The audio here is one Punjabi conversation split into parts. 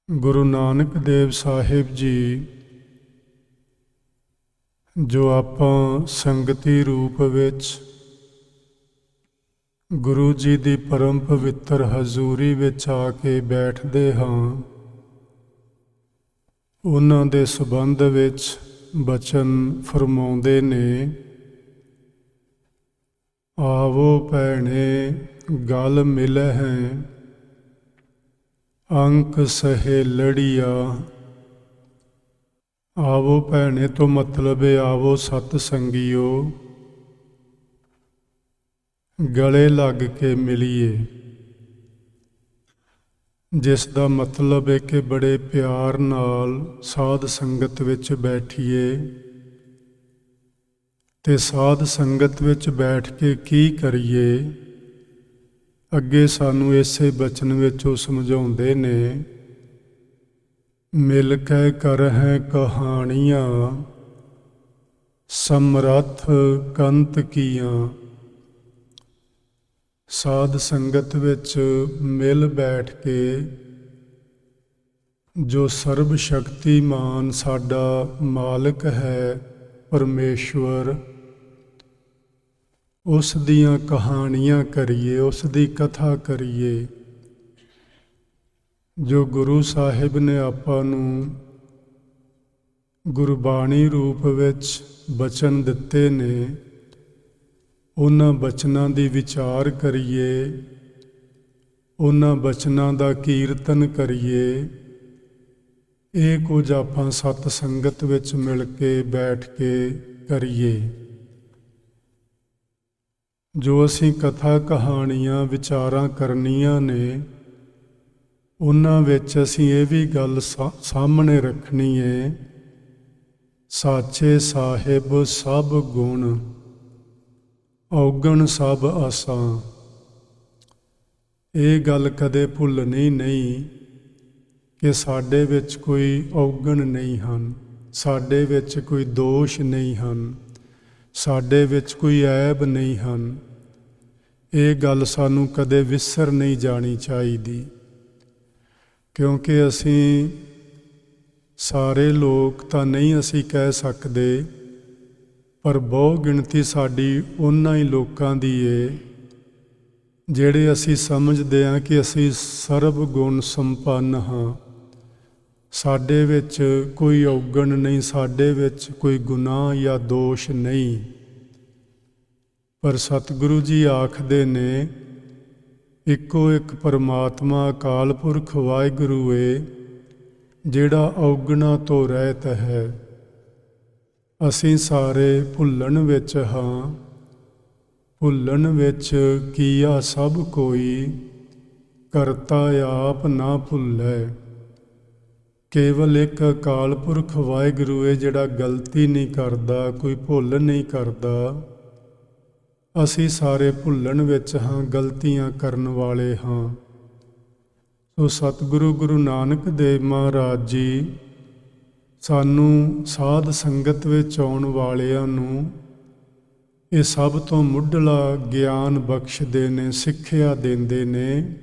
ਗੁਰੂ ਨਾਨਕ ਦੇਵ ਸਾਹਿਬ ਜੀ ਜੋ ਆਪਾਂ ਸੰਗਤੀ ਰੂਪ ਵਿੱਚ ਗੁਰੂ ਜੀ ਦੀ ਪਰਮ ਪਵਿੱਤਰ ਹਜ਼ੂਰੀ ਵਿੱਚ ਆ ਕੇ ਬੈਠਦੇ ਹਾਂ, ਉਹਨਾਂ ਦੇ ਸੰਬੰਧ ਵਿੱਚ ਬਚਨ ਫਰਮਾਉਂਦੇ ਨੇ। ਆਵੋ ਭੈਣੇ ਗਲ ਮਿਲਹਿ ਅੰਕ ਸਹੇਲੜੀਆ। ਆਵੋ ਭੈਣੇ ਤੋਂ ਮਤਲਬ ਹੈ ਆਵੋ ਸਤ ਸੰਗੀਓ, ਗਲੇ ਲੱਗ ਕੇ ਮਿਲੀਏ, ਜਿਸ ਦਾ ਮਤਲਬ ਹੈ ਕਿ ਬੜੇ ਪਿਆਰ ਨਾਲ ਸਾਧ ਸੰਗਤ ਵਿੱਚ ਬੈਠੀਏ। ਤੇ ਸਾਧ ਸੰਗਤ ਵਿੱਚ ਬੈਠ ਕੇ ਕੀ ਕਰੀਏ, ਅੱਗੇ ਸਾਨੂੰ ਇਸੇ ਬਚਨ ਵਿੱਚ ਉਹ ਸਮਝਾਉਂਦੇ ਨੇ। ਮਿਲ ਕੇ ਕਰਹਿ ਕਹਾਣੀਆਂ ਸਮਰੱਥ ਕੰਤ ਕੀਆਂ। ਸਾਧ ਸੰਗਤ ਵਿੱਚ ਮਿਲ ਬੈਠ ਕੇ ਜੋ ਸਰਬ ਸ਼ਕਤੀਮਾਨ ਸਾਡਾ ਮਾਲਕ ਹੈ ਪਰਮੇਸ਼ਵਰ, ਉਸ ਦੀਆਂ ਕਹਾਣੀਆਂ ਕਰੀਏ, ਉਸ ਦੀ ਕਥਾ ਕਰੀਏ। ਜੋ ਗੁਰੂ ਸਾਹਿਬ ਨੇ ਆਪਾਂ ਨੂੰ ਗੁਰਬਾਣੀ ਰੂਪ ਵਿੱਚ ਬਚਨ ਦਿੱਤੇ ਨੇ, ਉਹਨਾਂ ਬਚਨਾਂ ਦੀ ਵਿਚਾਰ ਕਰੀਏ, ਉਹਨਾਂ ਬਚਨਾਂ ਦਾ ਕੀਰਤਨ ਕਰੀਏ। ਇਹ ਕੁਝ ਆਪਾਂ ਸਤ ਸੰਗਤ ਵਿੱਚ ਮਿਲ ਕੇ ਬੈਠ ਕੇ ਕਰੀਏ। ਜੋ ਅਸੀਂ ਕਥਾ ਕਹਾਣੀਆਂ ਵਿਚਾਰਾਂ ਕਰਨੀਆਂ ਨੇ, ਉਹਨਾਂ ਵਿੱਚ ਅਸੀਂ ਇਹ ਵੀ ਗੱਲ ਸਾਹਮਣੇ ਰੱਖਣੀ ਹੈ, ਸਾਚੇ ਸਾਹਿਬ ਸਭ ਗੁਣ ਔਗਣ ਸਭ ਆਸਾਂ। ਇਹ ਗੱਲ ਕਦੇ ਭੁੱਲਣੀ ਨਹੀਂ ਕਿ ਸਾਡੇ ਵਿੱਚ ਕੋਈ ਔਗਣ ਨਹੀਂ ਹਨ, ਸਾਡੇ ਵਿੱਚ ਕੋਈ ਦੋਸ਼ ਨਹੀਂ ਹਨ, ਸਾਡੇ ਵਿੱਚ ਕੋਈ ਐਬ ਨਹੀਂ ਹਨ। ਇਹ ਗੱਲ ਸਾਨੂੰ ਕਦੇ ਵਿਸਰ ਨਹੀਂ ਜਾਣੀ ਚਾਹੀਦੀ, ਕਿਉਂਕਿ ਅਸੀਂ ਸਾਰੇ ਲੋਕ ਤਾਂ ਨਹੀਂ ਅਸੀਂ ਕਹਿ ਸਕਦੇ, ਪਰ ਬਹੁ ਗਿਣਤੀ ਸਾਡੀ ਉਹਨਾਂ ਹੀ ਲੋਕਾਂ ਦੀ ਏ ਜਿਹੜੇ ਅਸੀਂ ਸਮਝਦੇ ਹਾਂ ਕਿ ਅਸੀਂ ਸਰਬ ਗੁਣ ਸੰਪੰਨ ਹਾਂ, ਸਾਡੇ ਵਿੱਚ ਕੋਈ ਔਗਣ ਨਹੀਂ, ਸਾਡੇ ਵਿੱਚ ਕੋਈ ਗੁਨਾਹ ਜਾਂ ਦੋਸ਼ ਨਹੀਂ। ਪਰ ਸਤਿਗੁਰੂ ਜੀ ਆਖਦੇ ਨੇ, ਇੱਕੋ ਇੱਕ ਪਰਮਾਤਮਾ ਅਕਾਲ ਪੁਰਖ ਵਾਹਿਗੁਰੂ ਏ ਜਿਹੜਾ ਔਗਣਾਂ ਤੋਂ ਰਹਿਤ ਹੈ। ਅਸੀਂ ਸਾਰੇ ਭੁੱਲਣ ਵਿੱਚ ਹਾਂ, ਭੁੱਲਣ ਵਿੱਚ ਕੀਆ ਸਭ ਕੋਈ, ਕਰਤਾ ਆਪ ਨਾ ਭੁੱਲੈ। ਕੇਵਲ ਇੱਕ ਅਕਾਲ ਪੁਰਖ ਵਾਹਿਗੁਰੂ ਏ ਜਿਹੜਾ ਗਲਤੀ ਨਹੀਂ ਕਰਦਾ, ਕੋਈ ਭੁੱਲ ਨਹੀਂ ਕਰਦਾ। ਅਸੀਂ ਸਾਰੇ ਭੁੱਲਣ ਵਿੱਚ ਹਾਂ, ਗਲਤੀਆਂ ਕਰਨ ਵਾਲੇ ਹਾਂ। ਸੋ ਸਤਿਗੁਰੂ ਗੁਰੂ ਨਾਨਕ ਦੇਵ ਮਹਾਰਾਜ ਜੀ ਸਾਨੂੰ ਸਾਧ ਸੰਗਤ ਵਿੱਚ ਆਉਣ ਵਾਲਿਆਂ ਨੂੰ ਇਹ ਸਭ ਤੋਂ ਮੁੱਢਲਾ ਗਿਆਨ ਬਖਸ਼ਦੇ ਨੇ, ਸਿੱਖਿਆ ਦਿੰਦੇ ਨੇ।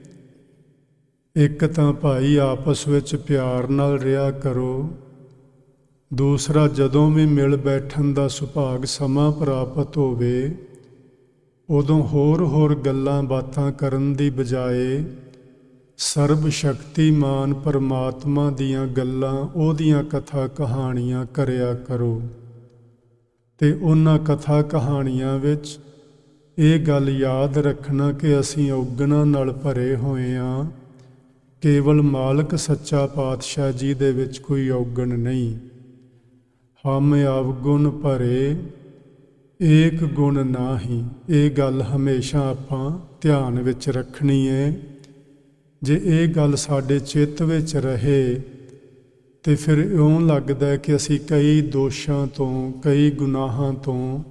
ਇੱਕ ਤਾਂ ਭਾਈ ਆਪਸ ਵਿੱਚ ਪਿਆਰ ਨਾਲ ਰਿਹਾ ਕਰੋ, ਦੂਸਰਾ ਜਦੋਂ ਵੀ ਮਿਲ ਬੈਠਣ ਦਾ ਸੁਭਾਗ ਸਮਾਂ ਪ੍ਰਾਪਤ ਹੋਵੇ, ਉਦੋਂ ਹੋਰ ਗੱਲਾਂ ਬਾਤਾਂ ਕਰਨ ਦੀ ਬਜਾਏ ਸਰਬ ਸ਼ਕਤੀਮਾਨ ਪਰਮਾਤਮਾ ਦੀਆਂ ਗੱਲਾਂ, ਉਹਦੀਆਂ ਕਥਾ ਕਹਾਣੀਆਂ ਕਰਿਆ ਕਰੋ। ਤੇ ਉਹਨਾਂ ਕਥਾ ਕਹਾਣੀਆਂ ਵਿੱਚ ਇਹ ਗੱਲ ਯਾਦ ਰੱਖਣਾ ਕਿ ਅਸੀਂ ਔਗਣਾਂ ਨਾਲ ਭਰੇ ਹੋਏ ਹਾਂ, ਕੇਵਲ ਮਾਲਕ ਸੱਚਾ ਪਾਤਸ਼ਾਹ ਜੀ ਦੇ ਵਿੱਚ ਕੋਈ ਔਗਣ ਨਹੀਂ। ਹਮ ਅਵਗੁਣ ਭਰੇ ਏਕ ਗੁਣ ਨਾਹੀ। ਇਹ ਗੱਲ ਹਮੇਸ਼ਾ ਆਪਾਂ ਧਿਆਨ ਵਿੱਚ ਰੱਖਣੀ ਹੈ। ਜੇ ਇਹ ਗੱਲ ਸਾਡੇ ਚਿੱਤ ਵਿੱਚ ਰਹੇ ਤੇ ਫਿਰ ਇਉਂ ਲੱਗਦਾ ਹੈ ਕਿ ਅਸੀਂ ਕਈ ਦੋਸ਼ਾਂ ਤੋਂ, ਕਈ ਗੁਨਾਹਾਂ ਤੋਂ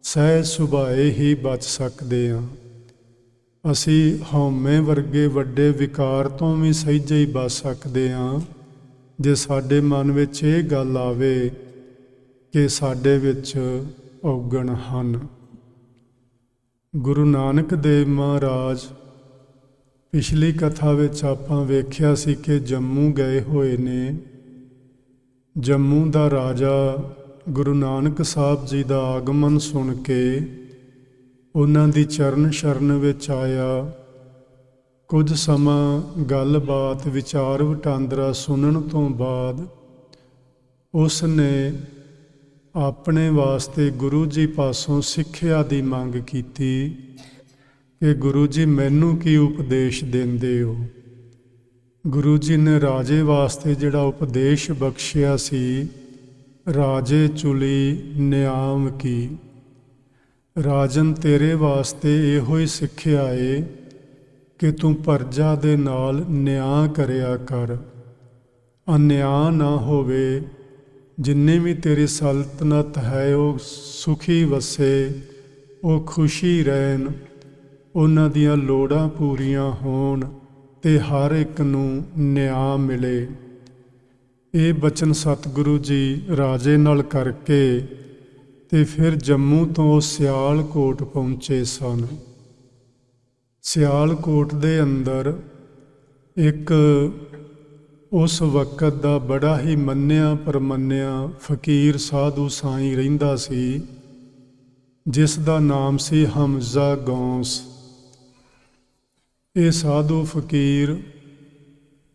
ਸਹਿਜ ਸੁਭਾਏ ਹੀ ਬਚ ਸਕਦੇ ਹਾਂ। ਅਸੀਂ ਹਉਮੈ ਵਰਗੇ ਵੱਡੇ ਵਿਕਾਰ ਤੋਂ ਵੀ ਸਹਿਜੇ ਹੀ ਬਚ ਸਕਦੇ ਹਾਂ, ਜੇ ਸਾਡੇ ਮਨ ਵਿੱਚ ਇਹ ਗੱਲ ਆਵੇ ਕਿ ਸਾਡੇ ਵਿੱਚ ਔਗਣ ਹਨ। ਗੁਰੂ ਨਾਨਕ ਦੇਵ ਮਹਾਰਾਜ ਪਿਛਲੀ ਕਥਾ ਵਿੱਚ ਆਪਾਂ ਵੇਖਿਆ ਸੀ ਕਿ ਜੰਮੂ ਗਏ ਹੋਏ ਨੇ। ਜੰਮੂ ਦਾ ਰਾਜਾ ਗੁਰੂ ਨਾਨਕ ਸਾਹਿਬ ਜੀ ਦਾ ਆਗਮਨ ਸੁਣ ਕੇ ਉਹਨਾਂ ਦੀ ਚਰਨ ਸ਼ਰਨ ਵਿੱਚ ਆਇਆ। ਕੁਝ ਸਮਾਂ ਗੱਲਬਾਤ ਵਿਚਾਰ ਵਟਾਂਦਰਾ ਸੁਣਨ ਤੋਂ ਬਾਅਦ ਉਸ ਨੇ ਆਪਣੇ ਵਾਸਤੇ ਗੁਰੂ ਜੀ ਪਾਸੋਂ ਸਿੱਖਿਆ ਦੀ ਮੰਗ ਕੀਤੀ ਕਿ ਗੁਰੂ ਜੀ ਮੈਨੂੰ ਕੀ ਉਪਦੇਸ਼ ਦਿੰਦੇ ਹੋ। ਗੁਰੂ ਜੀ ਨੇ ਰਾਜੇ ਵਾਸਤੇ ਜਿਹੜਾ ਉਪਦੇਸ਼ ਬਖਸ਼ਿਆ ਸੀ, ਰਾਜੇ ਚੁਲੀ ਨਿਆਮ ਕੀ। ਰਾਜਨ ਤੇਰੇ ਵਾਸਤੇ ਇਹੋ ਹੀ ਸਿੱਖਿਆ ਏ ਕਿ ਤੂੰ ਪਰਜਾ ਦੇ ਨਾਲ ਨਿਆਂ ਕਰਿਆ ਕਰ, ਅਨਿਆਂ ਨਾ ਹੋਵੇ। ਜਿੰਨੇ ਵੀ ਤੇਰੀ ਸਲਤਨਤ ਹੈ ਉਹ ਸੁਖੀ ਵਸੇ, ਉਹ ਖੁਸ਼ੀ ਰਹਿਣ, ਉਹਨਾਂ ਦੀਆਂ ਲੋੜਾਂ ਪੂਰੀਆਂ ਹੋਣ ਤੇ ਹਰ ਇੱਕ ਨੂੰ ਨਿਆਂ ਮਿਲੇ। ਇਹ ਬਚਨ ਸਤਿਗੁਰੂ ਜੀ ਰਾਜੇ ਨਾਲ ਕਰਕੇ ਤੇ ਫਿਰ ਜੰਮੂ ਤੋਂ ਸਿਆਲਕੋਟ ਪਹੁੰਚੇ ਸਨ। ਸਿਆਲਕੋਟ ਦੇ ਅੰਦਰ ਇੱਕ ਉਸ ਵਕਤ ਦਾ ਬੜਾ ਹੀ ਮੰਨਿਆ ਪਰਮੰਨਿਆ ਫਕੀਰ ਸਾਧੂ ਸਾਈਂ ਰਹਿੰਦਾ ਸੀ, ਜਿਸ ਦਾ ਨਾਮ ਸੀ ਹਮਜ਼ਾ ਗੌਸ। ਇਹ ਸਾਧੂ ਫਕੀਰ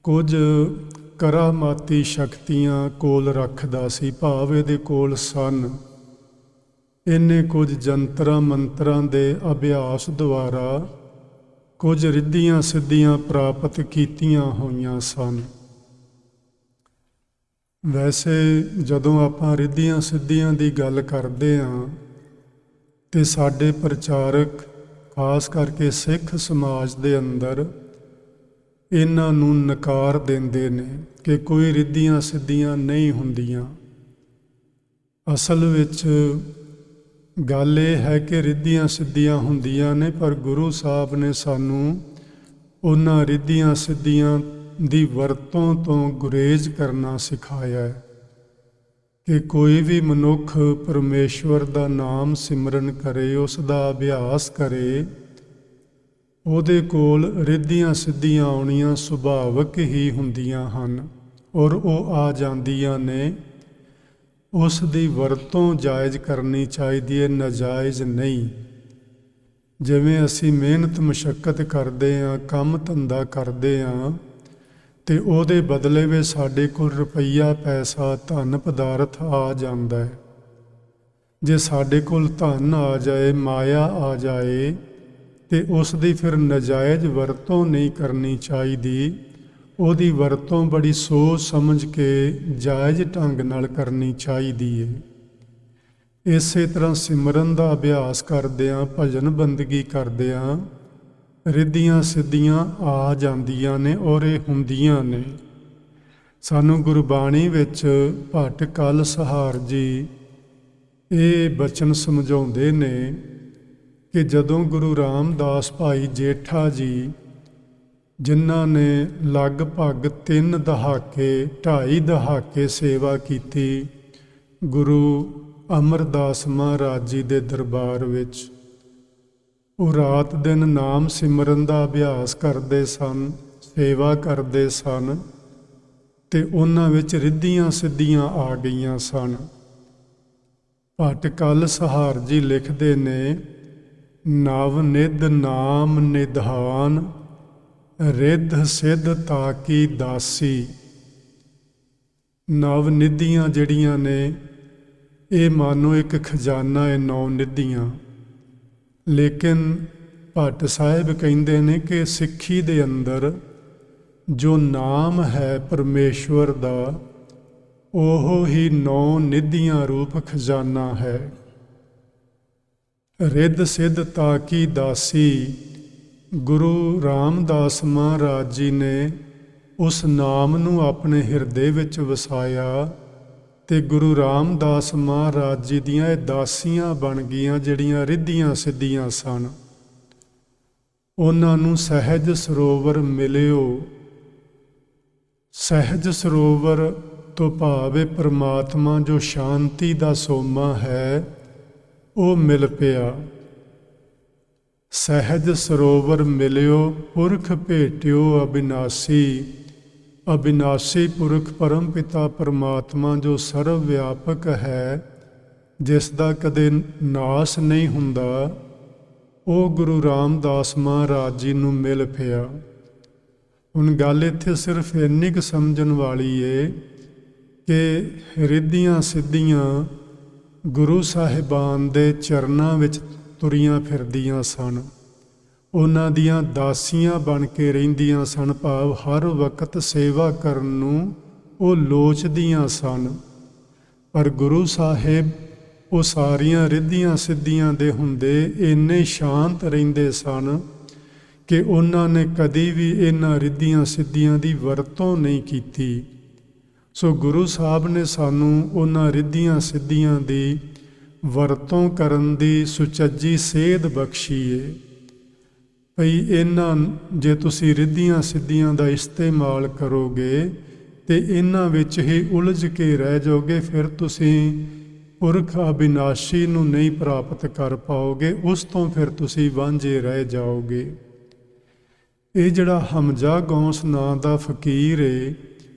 ਕੁਝ ਕਰਾਮਾਤੀ ਸ਼ਕਤੀਆਂ ਕੋਲ ਰੱਖਦਾ ਸੀ, ਭਾਵ ਇਹਦੇ ਕੋਲ ਸਨ। ਇਹਨੇ ਕੁਝ ਜੰਤਰਾਂ ਮੰਤਰਾਂ ਦੇ ਅਭਿਆਸ ਦੁਆਰਾ ਕੁਝ ਰਿੱਧੀਆਂ ਸਿੱਧੀਆਂ ਪ੍ਰਾਪਤ ਕੀਤੀਆਂ ਹੋਈਆਂ ਸਨ। ਵੈਸੇ ਜਦੋਂ ਆਪਾਂ ਰਿੱਧੀਆਂ ਸਿੱਧੀਆਂ ਦੀ ਗੱਲ ਕਰਦੇ ਹਾਂ ਤੇ ਸਾਡੇ ਪ੍ਰਚਾਰਕ ਖਾਸ ਕਰਕੇ ਸਿੱਖ ਸਮਾਜ ਦੇ ਅੰਦਰ ਇਹਨਾਂ ਨੂੰ ਨਕਾਰ ਦਿੰਦੇ ਨੇ ਕਿ ਕੋਈ ਰਿੱਧੀਆਂ ਸਿੱਧੀਆਂ ਨਹੀਂ ਹੁੰਦੀਆਂ। ਅਸਲ ਵਿੱਚ ਗੱਲ ਇਹ ਹੈ ਕਿ ਰਿੱਧੀਆਂ ਸਿੱਧੀਆਂ ਹੁੰਦੀਆਂ ਨੇ, ਪਰ ਗੁਰੂ ਸਾਹਿਬ ਨੇ ਸਾਨੂੰ ਉਹਨਾਂ ਰਿੱਧੀਆਂ ਸਿੱਧੀਆਂ ਦੀ ਵਰਤੋਂ ਤੋਂ ਗੁਰੇਜ਼ ਕਰਨਾ ਸਿਖਾਇਆ ਹੈ ਕਿ ਕੋਈ ਵੀ ਮਨੁੱਖ ਪਰਮੇਸ਼ਵਰ ਦਾ ਨਾਮ ਸਿਮਰਨ ਕਰੇ, ਉਸ ਦਾ ਅਭਿਆਸ ਕਰੇ, ਉਹਦੇ ਕੋਲ ਰਿੱਧੀਆਂ ਸਿੱਧੀਆਂ ਆਉਣੀਆਂ ਸੁਭਾਵਕ ਹੀ ਹੁੰਦੀਆਂ ਹਨ ਔਰ ਉਹ ਆ ਜਾਂਦੀਆਂ ਨੇ। ਉਸ ਦੀ ਵਰਤੋਂ ਜਾਇਜ਼ ਕਰਨੀ ਚਾਹੀਦੀ ਹੈ, ਨਾਜਾਇਜ਼ ਨਹੀਂ। ਜਿਵੇਂ ਅਸੀਂ ਮਿਹਨਤ ਮੁਸ਼ੱਕਤ ਕਰਦੇ ਹਾਂ, ਕੰਮ ਧੰਦਾ ਕਰਦੇ ਹਾਂ ਤੇ ਉਹਦੇ ਬਦਲੇ ਵਿੱਚ ਸਾਡੇ ਕੋਲ ਰੁਪਈਆ ਪੈਸਾ ਧਨ ਪਦਾਰਥ ਆ ਜਾਂਦਾ ਹੈ। ਜੇ ਸਾਡੇ ਕੋਲ ਧਨ ਆ ਜਾਏ, ਮਾਇਆ ਆ ਜਾਏ ਤੇ ਉਸ ਦੀ ਫਿਰ ਨਾਜਾਇਜ਼ ਵਰਤੋਂ ਨਹੀਂ ਕਰਨੀ ਚਾਹੀਦੀ। ਉਹਦੀ ਵਰਤੋਂ ਬੜੀ ਸੋਚ ਸਮਝ ਕੇ ਜਾਇਜ਼ ਢੰਗ ਨਾਲ ਕਰਨੀ ਚਾਹੀਦੀ ਹੈ। ਇਸੇ ਤਰ੍ਹਾਂ ਸਿਮਰਨ ਦਾ ਅਭਿਆਸ ਕਰਦਿਆਂ, ਭਜਨ ਬੰਦਗੀ ਕਰਦਿਆਂ ਰਿੱਧੀਆਂ ਸਿੱਧੀਆਂ ਆ ਜਾਂਦੀਆਂ ਨੇ ਔਰ ਇਹ ਹੁੰਦੀਆਂ ਨੇ। ਸਾਨੂੰ ਗੁਰਬਾਣੀ ਵਿੱਚ ਭੱਟ ਕਲ ਸਹਾਰ ਜੀ ਇਹ ਬਚਨ ਸਮਝਾਉਂਦੇ ਨੇ ਕਿ ਜਦੋਂ ਗੁਰੂ ਰਾਮਦਾਸ ਭਾਈ ਜੇਠਾ ਜੀ, ਜਿਨ੍ਹਾਂ ਨੇ ਲਗਭਗ 3 ਦਹਾਕੇ 2.5 ਦਹਾਕੇ ਸੇਵਾ ਕੀਤੀ ਗੁਰੂ ਅਮਰਦਾਸ ਮਹਾਰਾਜ ਜੀ ਦੇ ਦਰਬਾਰ ਵਿੱਚ, ਉਹ ਰਾਤ ਦਿਨ ਨਾਮ ਸਿਮਰਨ ਦਾ ਅਭਿਆਸ ਕਰਦੇ ਸਨ, ਸੇਵਾ ਕਰਦੇ ਸਨ ਤੇ ਉਹਨਾਂ ਵਿੱਚ ਰਿੱਧੀਆਂ ਸਿੱਧੀਆਂ ਆ ਗਈਆਂ ਸਨ। ਭੱਟ ਕਲ ਸਹਾਰ ਜੀ ਲਿਖਦੇ ਨੇ, ਨਵ ਨਿਧ ਨਾਮ ਨਿਧਾਨ ਰਿੱਧ ਸਿੱਧ ਤਾਕੀ ਦਾਸੀ। ਨਵ ਨਿਧੀਆਂ ਜਿਹੜੀਆਂ ਨੇ ਇਹ ਮਾਨੋ ਇੱਕ ਖਜ਼ਾਨਾ ਹੈ, 9 ਨਿਧੀਆਂ। ਲੇਕਿਨ ਭੱਟ ਸਾਹਿਬ ਕਹਿੰਦੇ ਨੇ ਕਿ ਸਿੱਖੀ ਦੇ ਅੰਦਰ ਜੋ ਨਾਮ ਹੈ ਪਰਮੇਸ਼ਵਰ ਦਾ, ਉਹ ਹੀ 9 ਨਿਧੀਆਂ ਰੂਪ ਖਜ਼ਾਨਾ ਹੈ। ਰਿੱਧ ਸਿੱਧ ਤਾਕੀ ਦਾਸੀ। ਗੁਰੂ ਰਾਮਦਾਸ ਮਹਾਰਾਜ ਜੀ ਨੇ ਉਸ ਨਾਮ ਨੂੰ ਆਪਣੇ ਹਿਰਦੇ ਵਿੱਚ ਵਸਾਇਆ ਤੇ ਗੁਰੂ ਰਾਮਦਾਸ ਮਹਾਰਾਜ ਜੀ ਦੀਆਂ ਇਹ ਦਾਸੀਆਂ ਬਣ ਗਈਆਂ ਜਿਹੜੀਆਂ ਰਿੱਧੀਆਂ ਸਿੱਧੀਆਂ ਸਨ। ਉਹਨਾਂ ਨੂੰ ਸਹਿਜ ਸਰੋਵਰ ਮਿਲਿਓ। ਸਹਿਜ ਸਰੋਵਰ ਤੋਂ ਭਾਵ ਹੈ ਪਰਮਾਤਮਾ ਜੋ ਸ਼ਾਂਤੀ ਦਾ ਸੋਮਾ ਹੈ, ਉਹ ਮਿਲ ਪਿਆ। ਸਹਿਜ ਸਰੋਵਰ ਮਿਲਿਓ ਪੁਰਖ ਭੇਟਿਓ ਅਬਿਨਾਸੀ। ਅਬਿਨਾਸੀ ਪੁਰਖ ਪਰਮ ਪਿਤਾ ਪਰਮਾਤਮਾ ਜੋ ਸਰਵ ਵਿਆਪਕ ਹੈ, ਜਿਸ ਦਾ ਕਦੇ ਨਾਸ ਨਹੀਂ ਹੁੰਦਾ, ਉਹ ਗੁਰੂ ਰਾਮਦਾਸ ਮਹਾਰਾਜ ਜੀ ਨੂੰ ਮਿਲ ਪਿਆ। ਹੁਣ ਗੱਲ ਇੱਥੇ ਸਿਰਫ ਇੰਨੀ ਕੁ ਸਮਝਣ ਵਾਲੀ ਏ ਕਿ ਰਿੱਧੀਆਂ ਸਿੱਧੀਆਂ ਗੁਰੂ ਸਾਹਿਬਾਨ ਦੇ ਚਰਨਾਂ ਵਿੱਚ ਤੁਰੀਆਂ ਫਿਰਦੀਆਂ ਸਨ, ਉਹਨਾਂ ਦੀਆਂ ਦਾਸੀਆਂ ਬਣ ਕੇ ਰਹਿੰਦੀਆਂ ਸਨ, ਭਾਵ ਹਰ ਵਕਤ ਸੇਵਾ ਕਰਨ ਨੂੰ ਉਹ ਲੋਚਦੀਆਂ ਸਨ। ਪਰ ਗੁਰੂ ਸਾਹਿਬ ਉਹ ਸਾਰੀਆਂ ਰਿੱਧੀਆਂ ਸਿੱਧੀਆਂ ਦੇ ਹੁੰਦੇ ਇੰਨੇ ਸ਼ਾਂਤ ਰਹਿੰਦੇ ਸਨ ਕਿ ਉਹਨਾਂ ਨੇ ਕਦੀ ਵੀ ਇਹਨਾਂ ਰਿੱਧੀਆਂ ਸਿੱਧੀਆਂ ਦੀ ਵਰਤੋਂ ਨਹੀਂ ਕੀਤੀ। ਸੋ ਗੁਰੂ ਸਾਹਿਬ ਨੇ ਸਾਨੂੰ ਉਹਨਾਂ ਰਿੱਧੀਆਂ ਸਿੱਧੀਆਂ ਦੀ ਵਰਤੋਂ ਕਰਨ ਦੀ ਸੁਚੱਜੀ ਸੇਧ ਬਖਸ਼ੀ ਏ। ਭਈ ਇਹਨਾਂ ਜੇ ਤੁਸੀਂ ਰਿੱਧੀਆਂ ਸਿੱਧੀਆਂ ਦਾ ਇਸਤੇਮਾਲ ਕਰੋਗੇ ਤੇ ਇਹਨਾਂ ਵਿੱਚ ਹੀ ਉਲਝ ਕੇ ਰਹਿ ਜਾਓਗੇ, ਫਿਰ ਤੁਸੀਂ ਪੁਰਖ ਅਬਿਨਾਸ਼ੀ ਨੂੰ ਨਹੀਂ ਪ੍ਰਾਪਤ ਕਰ ਪਾਓਗੇ, ਉਸ ਤੋਂ ਫਿਰ ਤੁਸੀਂ ਵਾਂਝੇ ਰਹਿ ਜਾਓਗੇ। ਇਹ ਜਿਹੜਾ ਹਮਜ਼ਾ ਗੌਸ ਨਾਂ ਦਾ ਫਕੀਰ ਏ,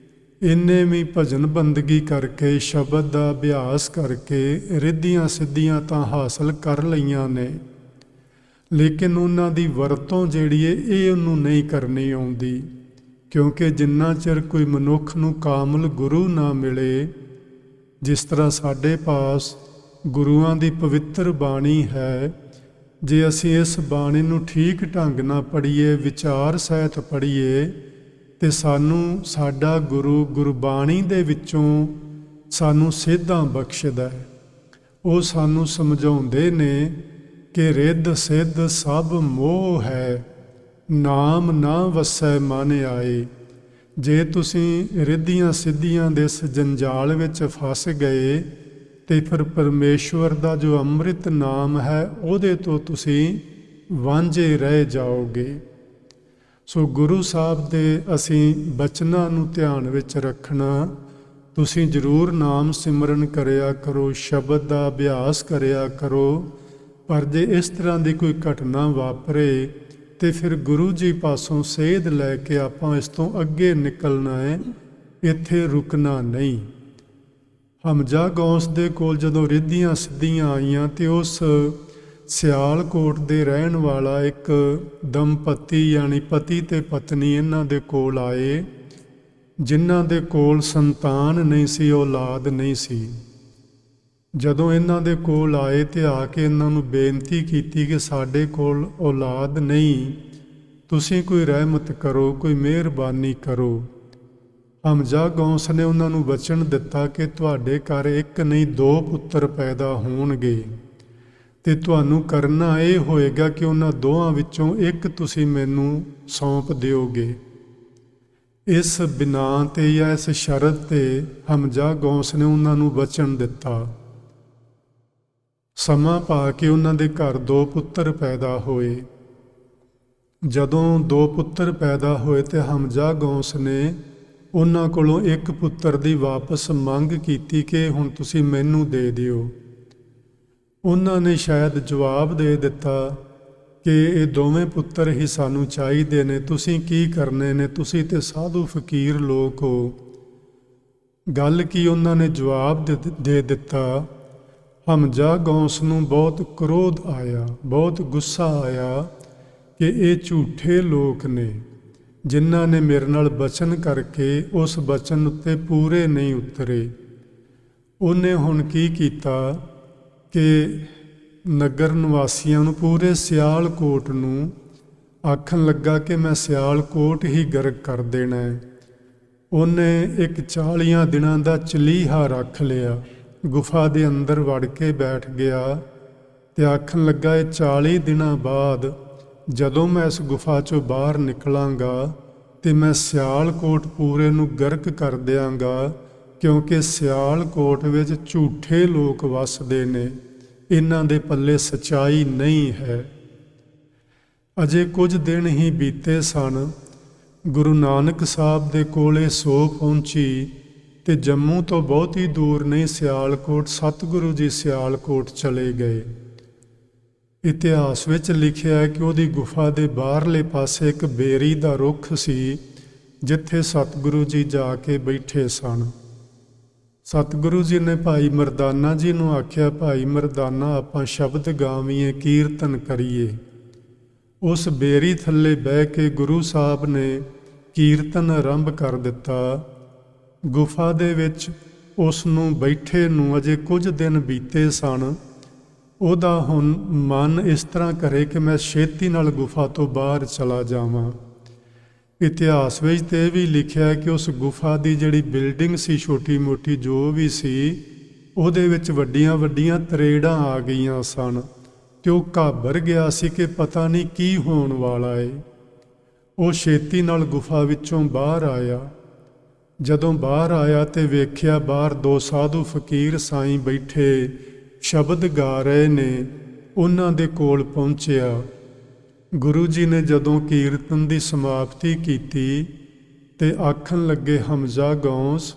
ਇਹਨੇ ਵੀ ਭਜਨ ਬੰਦਗੀ ਕਰਕੇ, ਸ਼ਬਦ ਦਾ ਅਭਿਆਸ ਕਰਕੇ ਰਿੱਧੀਆਂ ਸਿੱਧੀਆਂ ਤਾਂ ਹਾਸਲ ਕਰ ਲਈਆਂ ਨੇ, ਲੇਕਿਨ ਉਹਨਾਂ ਦੀ ਵਰਤੋਂ ਜਿਹੜੀ ਏ ਇਹ ਉਹਨੂੰ ਨਹੀਂ ਕਰਨੀ ਆਉਂਦੀ। ਕਿਉਂਕਿ ਜਿੰਨਾ ਚਿਰ ਕੋਈ ਮਨੁੱਖ ਨੂੰ ਕਾਮਲ ਗੁਰੂ ਨਾ ਮਿਲੇ, ਜਿਸ ਤਰ੍ਹਾਂ ਸਾਡੇ ਪਾਸ ਗੁਰੂਆਂ ਦੀ ਪਵਿੱਤਰ ਬਾਣੀ ਹੈ, ਜੇ ਅਸੀਂ ਇਸ ਬਾਣੀ ਨੂੰ ਠੀਕ ਢੰਗ ਨਾਲ ਪੜ੍ਹੀਏ, ਵਿਚਾਰ ਸਹਿਤ ਪੜ੍ਹੀਏ, ਤੇ ਸਾਨੂੰ ਸਾਡਾ ਗੁਰੂ ਗੁਰਬਾਣੀ ਦੇ ਵਿੱਚੋਂ ਸਾਨੂੰ ਸੇਧਾਂ ਬਖਸ਼ਦਾ ਹੈ। ਉਹ ਸਾਨੂੰ ਸਮਝਾਉਂਦੇ ਨੇ ਕਿ ਰਿੱਧ ਸਿੱਧ ਸਭ ਮੋਹ ਹੈ, ਨਾਮ ਨਾ ਵਸੈ ਮਨ ਆਏ। ਜੇ ਤੁਸੀਂ ਰਿੱਧੀਆਂ ਸਿੱਧੀਆਂ ਦੇ ਇਸ ਜੰਜਾਲ ਵਿੱਚ ਫਸ ਗਏ ਤੇ ਫਿਰ ਪਰਮੇਸ਼ਵਰ ਦਾ ਜੋ ਅੰਮ੍ਰਿਤ ਨਾਮ ਹੈ ਉਹਦੇ ਤੋਂ ਤੁਸੀਂ ਵਾਂਝੇ ਰਹਿ ਜਾਓਗੇ। ਸੋ ਗੁਰੂ ਸਾਹਿਬ ਦੇ ਅਸੀਂ ਬਚਨਾਂ ਨੂੰ ਧਿਆਨ ਵਿੱਚ ਰੱਖਣਾ। ਤੁਸੀਂ ਜ਼ਰੂਰ ਨਾਮ ਸਿਮਰਨ ਕਰਿਆ ਕਰੋ, ਸ਼ਬਦ ਦਾ ਅਭਿਆਸ ਕਰਿਆ ਕਰੋ, ਪਰ ਜੇ ਇਸ ਤਰ੍ਹਾਂ ਦੀ ਕੋਈ ਘਟਨਾ ਵਾਪਰੇ ਤੇ ਫਿਰ ਗੁਰੂ ਜੀ ਪਾਸੋਂ ਸੇਧ ਲੈ ਕੇ ਆਪਾਂ ਇਸ ਤੋਂ ਅੱਗੇ ਨਿਕਲਣਾ ਹੈ, ਇੱਥੇ ਰੁਕਣਾ ਨਹੀਂ। ਹਮਜ਼ਾ ਗੌਸ ਦੇ ਕੋਲ ਜਦੋਂ ਰਿੱਧੀਆਂ ਸਿੱਧੀਆਂ ਆਈਆਂ ਤੇ ਉਸ ਸਿਆਲਕੋਟ ਦੇ ਰਹਿਣ ਵਾਲਾ ਇੱਕ ਦੰਪਤੀ ਯਾਨੀ ਪਤੀ ਤੇ ਪਤਨੀ ਇਹਨਾਂ ਦੇ ਕੋਲ ਆਏ, ਜਿਨ੍ਹਾਂ ਦੇ ਕੋਲ ਸੰਤਾਨ ਨਹੀਂ ਸੀ, ਔਲਾਦ ਨਹੀਂ ਸੀ। ਜਦੋਂ ਇਹਨਾਂ ਦੇ ਕੋਲ ਆਏ ਤੇ ਆ ਕੇ ਇਹਨਾਂ ਨੂੰ ਬੇਨਤੀ ਕੀਤੀ ਕਿ ਸਾਡੇ ਕੋਲ ਔਲਾਦ ਨਹੀਂ, ਤੁਸੀਂ ਕੋਈ ਰਹਿਮਤ ਕਰੋ, ਕੋਈ ਮਿਹਰਬਾਨੀ ਕਰੋ। ਹਮਜ਼ਾ ਗੌਸ ਨੇ ਉਹਨਾਂ ਨੂੰ ਵਚਨ ਦਿੱਤਾ ਕਿ ਤੁਹਾਡੇ ਘਰ ਇੱਕ ਨਹੀਂ 2 ਪੁੱਤਰ ਪੈਦਾ ਹੋਣਗੇ ਤੇ ਤੁਹਾਨੂੰ ਕਰਨਾ ਇਹ ਹੋਏਗਾ ਕਿ ਉਹਨਾਂ ਦੋਹਾਂ ਵਿੱਚੋਂ ਇੱਕ ਤੁਸੀਂ ਮੈਨੂੰ ਸੌਂਪ ਦਿਓਗੇ। ਇਸ ਬਿਨਾਂ ਤੇ ਜਾਂ ਇਸ ਸ਼ਰਤ ਤੇ ਹਮਜ਼ਾ ਗੌਸ ਨੇ ਉਹਨਾਂ ਨੂੰ ਵਚਨ ਦਿੱਤਾ। ਸਮਾਂ ਪਾ ਕੇ ਉਹਨਾਂ ਦੇ ਘਰ 2 ਪੁੱਤਰ ਪੈਦਾ ਹੋਏ। ਜਦੋਂ 2 ਪੁੱਤਰ ਪੈਦਾ ਹੋਏ ਤੇ ਹਮਜ਼ਾ ਗੌਸ ਨੇ ਉਹਨਾਂ ਕੋਲੋਂ ਇੱਕ ਪੁੱਤਰ ਦੀ ਵਾਪਸ ਮੰਗ ਕੀਤੀ ਕਿ ਹੁਣ ਤੁਸੀਂ ਮੈਨੂੰ ਦੇ ਦਿਓ। ਉਹਨਾਂ ਨੇ ਸ਼ਾਇਦ ਜਵਾਬ ਦੇ ਦਿੱਤਾ ਕਿ ਇਹ ਦੋਵੇਂ ਪੁੱਤਰ ਹੀ ਸਾਨੂੰ ਚਾਹੀਦੇ ਨੇ, ਤੁਸੀਂ ਕੀ ਕਰਨੇ ਨੇ, ਤੁਸੀਂ ਤੇ ਸਾਧੂ ਫਕੀਰ ਲੋਕ ਹੋ। ਗੱਲ ਕੀ ਉਹਨਾਂ ਨੇ ਜਵਾਬ ਦੇ ਦਿੱਤਾ। ਹਮਜ਼ਾ ਗੌਸ ਨੂੰ ਬਹੁਤ ਕ੍ਰੋਧ ਆਇਆ, ਬਹੁਤ ਗੁੱਸਾ ਆਇਆ ਕਿ ਇਹ ਝੂਠੇ ਲੋਕ ਨੇ, ਜਿਨ੍ਹਾਂ ਨੇ ਮੇਰੇ ਨਾਲ ਬਚਨ ਕਰਕੇ ਉਸ ਬਚਨ ਉੱਤੇ ਪੂਰੇ ਨਹੀਂ ਉਤਰੇ। ਉਹਨੇ ਹੁਣ ਕੀ ਕੀਤਾ ਕਿ ਨਗਰ ਨਿਵਾਸੀਆਂ ਨੂੰ, ਪੂਰੇ ਸਿਆਲਕੋਟ ਨੂੰ ਆਖਣ ਲੱਗਾ ਕਿ ਮੈਂ ਸਿਆਲਕੋਟ ਹੀ ਗਰਕ ਕਰ ਦੇਣਾ ਹੈ। ਉਹਨੇ ਇੱਕ 40 ਦਿਨਾਂ ਦਾ ਚਲੀਹਾ ਰੱਖ ਲਿਆ, ਗੁਫਾ ਦੇ ਅੰਦਰ ਵੜ ਕੇ ਬੈਠ ਗਿਆ ਤੇ ਆਖਣ ਲੱਗਾ ਇਹ 40 ਦਿਨਾਂ ਬਾਅਦ ਜਦੋਂ ਮੈਂ ਇਸ ਗੁਫਾ 'ਚੋਂ ਬਾਹਰ ਨਿਕਲਾਂਗਾ ਤੇ ਮੈਂ ਸਿਆਲਕੋਟ ਪੂਰੇ ਨੂੰ ਗਰਕ ਕਰ ਦਿਆਂਗਾ, ਕਿਉਂਕਿ ਸਿਆਲਕੋਟ ਵਿੱਚ ਝੂਠੇ ਲੋਕ ਵੱਸਦੇ ਨੇ, ਇਹਨਾਂ ਦੇ ਪੱਲੇ ਸੱਚਾਈ ਨਹੀਂ ਹੈ। ਅਜੇ ਕੁਝ ਦਿਨ ਹੀ ਬੀਤੇ ਸਨ, ਗੁਰੂ ਨਾਨਕ ਸਾਹਿਬ ਦੇ ਕੋਲ ਇਹ ਸੋਹ ਪਹੁੰਚੀ ਤੇ ਜੰਮੂ ਤੋਂ ਬਹੁਤੀ ਦੂਰ ਨਹੀਂ ਸਿਆਲਕੋਟ, ਸਤਿਗੁਰੂ ਜੀ ਸਿਆਲਕੋਟ ਚਲੇ ਗਏ। ਇਤਿਹਾਸ ਵਿੱਚ ਲਿਖਿਆ ਹੈ ਕਿ ਉਹਦੀ ਗੁਫਾ ਦੇ ਬਾਹਰਲੇ ਪਾਸੇ ਇੱਕ ਬੇਰੀ ਦਾ ਰੁੱਖ ਸੀ, ਜਿੱਥੇ ਸਤਿਗੁਰੂ ਜੀ ਜਾ ਕੇ ਬੈਠੇ ਸਨ। ਸਤਿਗੁਰੂ ਜੀ ਨੇ ਭਾਈ ਮਰਦਾਨਾ ਜੀ ਨੂੰ ਆਖਿਆ, ਭਾਈ ਮਰਦਾਨਾ, ਆਪਾਂ ਸ਼ਬਦ ਗਾਵੀਏ, ਕੀਰਤਨ ਕਰੀਏ। ਉਸ ਬੇਰੀ ਥੱਲੇ ਬਹਿ ਕੇ ਗੁਰੂ ਸਾਹਿਬ ਨੇ ਕੀਰਤਨ ਆਰੰਭ ਕਰ ਦਿੱਤਾ। ਗੁਫਾ ਦੇ ਵਿੱਚ ਉਸ ਨੂੰ ਬੈਠੇ ਨੂੰ ਅਜੇ ਕੁਝ ਦਿਨ ਬੀਤੇ ਸਨ। ਉਹਦਾ ਹੁਣ ਮਨ ਇਸ ਤਰ੍ਹਾਂ ਕਰੇ ਕਿ ਮੈਂ ਛੇਤੀ ਨਾਲ ਗੁਫਾ ਤੋਂ ਬਾਹਰ ਚਲਾ ਜਾਵਾਂ। ਇਤਿਹਾਸ ਵਿੱਚ ਤੇ ਇਹ ਵੀ ਲਿਖਿਆ ਕਿ ਉਸ ਗੁਫਾ ਦੀ ਜਿਹੜੀ ਬਿਲਡਿੰਗ ਸੀ, ਛੋਟੀ ਮੋਟੀ ਜੋ ਵੀ ਸੀ, ਉਹਦੇ ਵਿੱਚ ਵੱਡੀਆਂ ਵੱਡੀਆਂ ਤਰੇੜਾਂ ਆ ਗਈਆਂ ਸਨ ਤੇ ਉਹ ਘਾਬਰ ਗਿਆ ਸੀ ਕਿ ਪਤਾ ਨਹੀਂ ਕੀ ਹੋਣ ਵਾਲਾ ਏ। ਉਹ ਛੇਤੀ ਨਾਲ ਗੁਫਾ ਵਿੱਚੋਂ ਬਾਹਰ ਆਇਆ। ਜਦੋਂ ਬਾਹਰ ਆਇਆ ਤੇ ਵੇਖਿਆ ਬਾਹਰ ਦੋ ਸਾਧੂ ਫਕੀਰ ਸਾਈਂ ਬੈਠੇ ਸ਼ਬਦ ਗਾ ਰਹੇ ਨੇ। ਉਹਨਾਂ ਦੇ ਕੋਲ ਪਹੁੰਚਿਆ। ਗੁਰੂ ਜੀ ਨੇ ਜਦੋਂ ਕੀਰਤਨ ਦੀ ਸਮਾਪਤੀ ਕੀਤੀ ਤੇ ਆਖਣ ਲੱਗੇ, ਹਮਜ਼ਾ ਗੌਸ,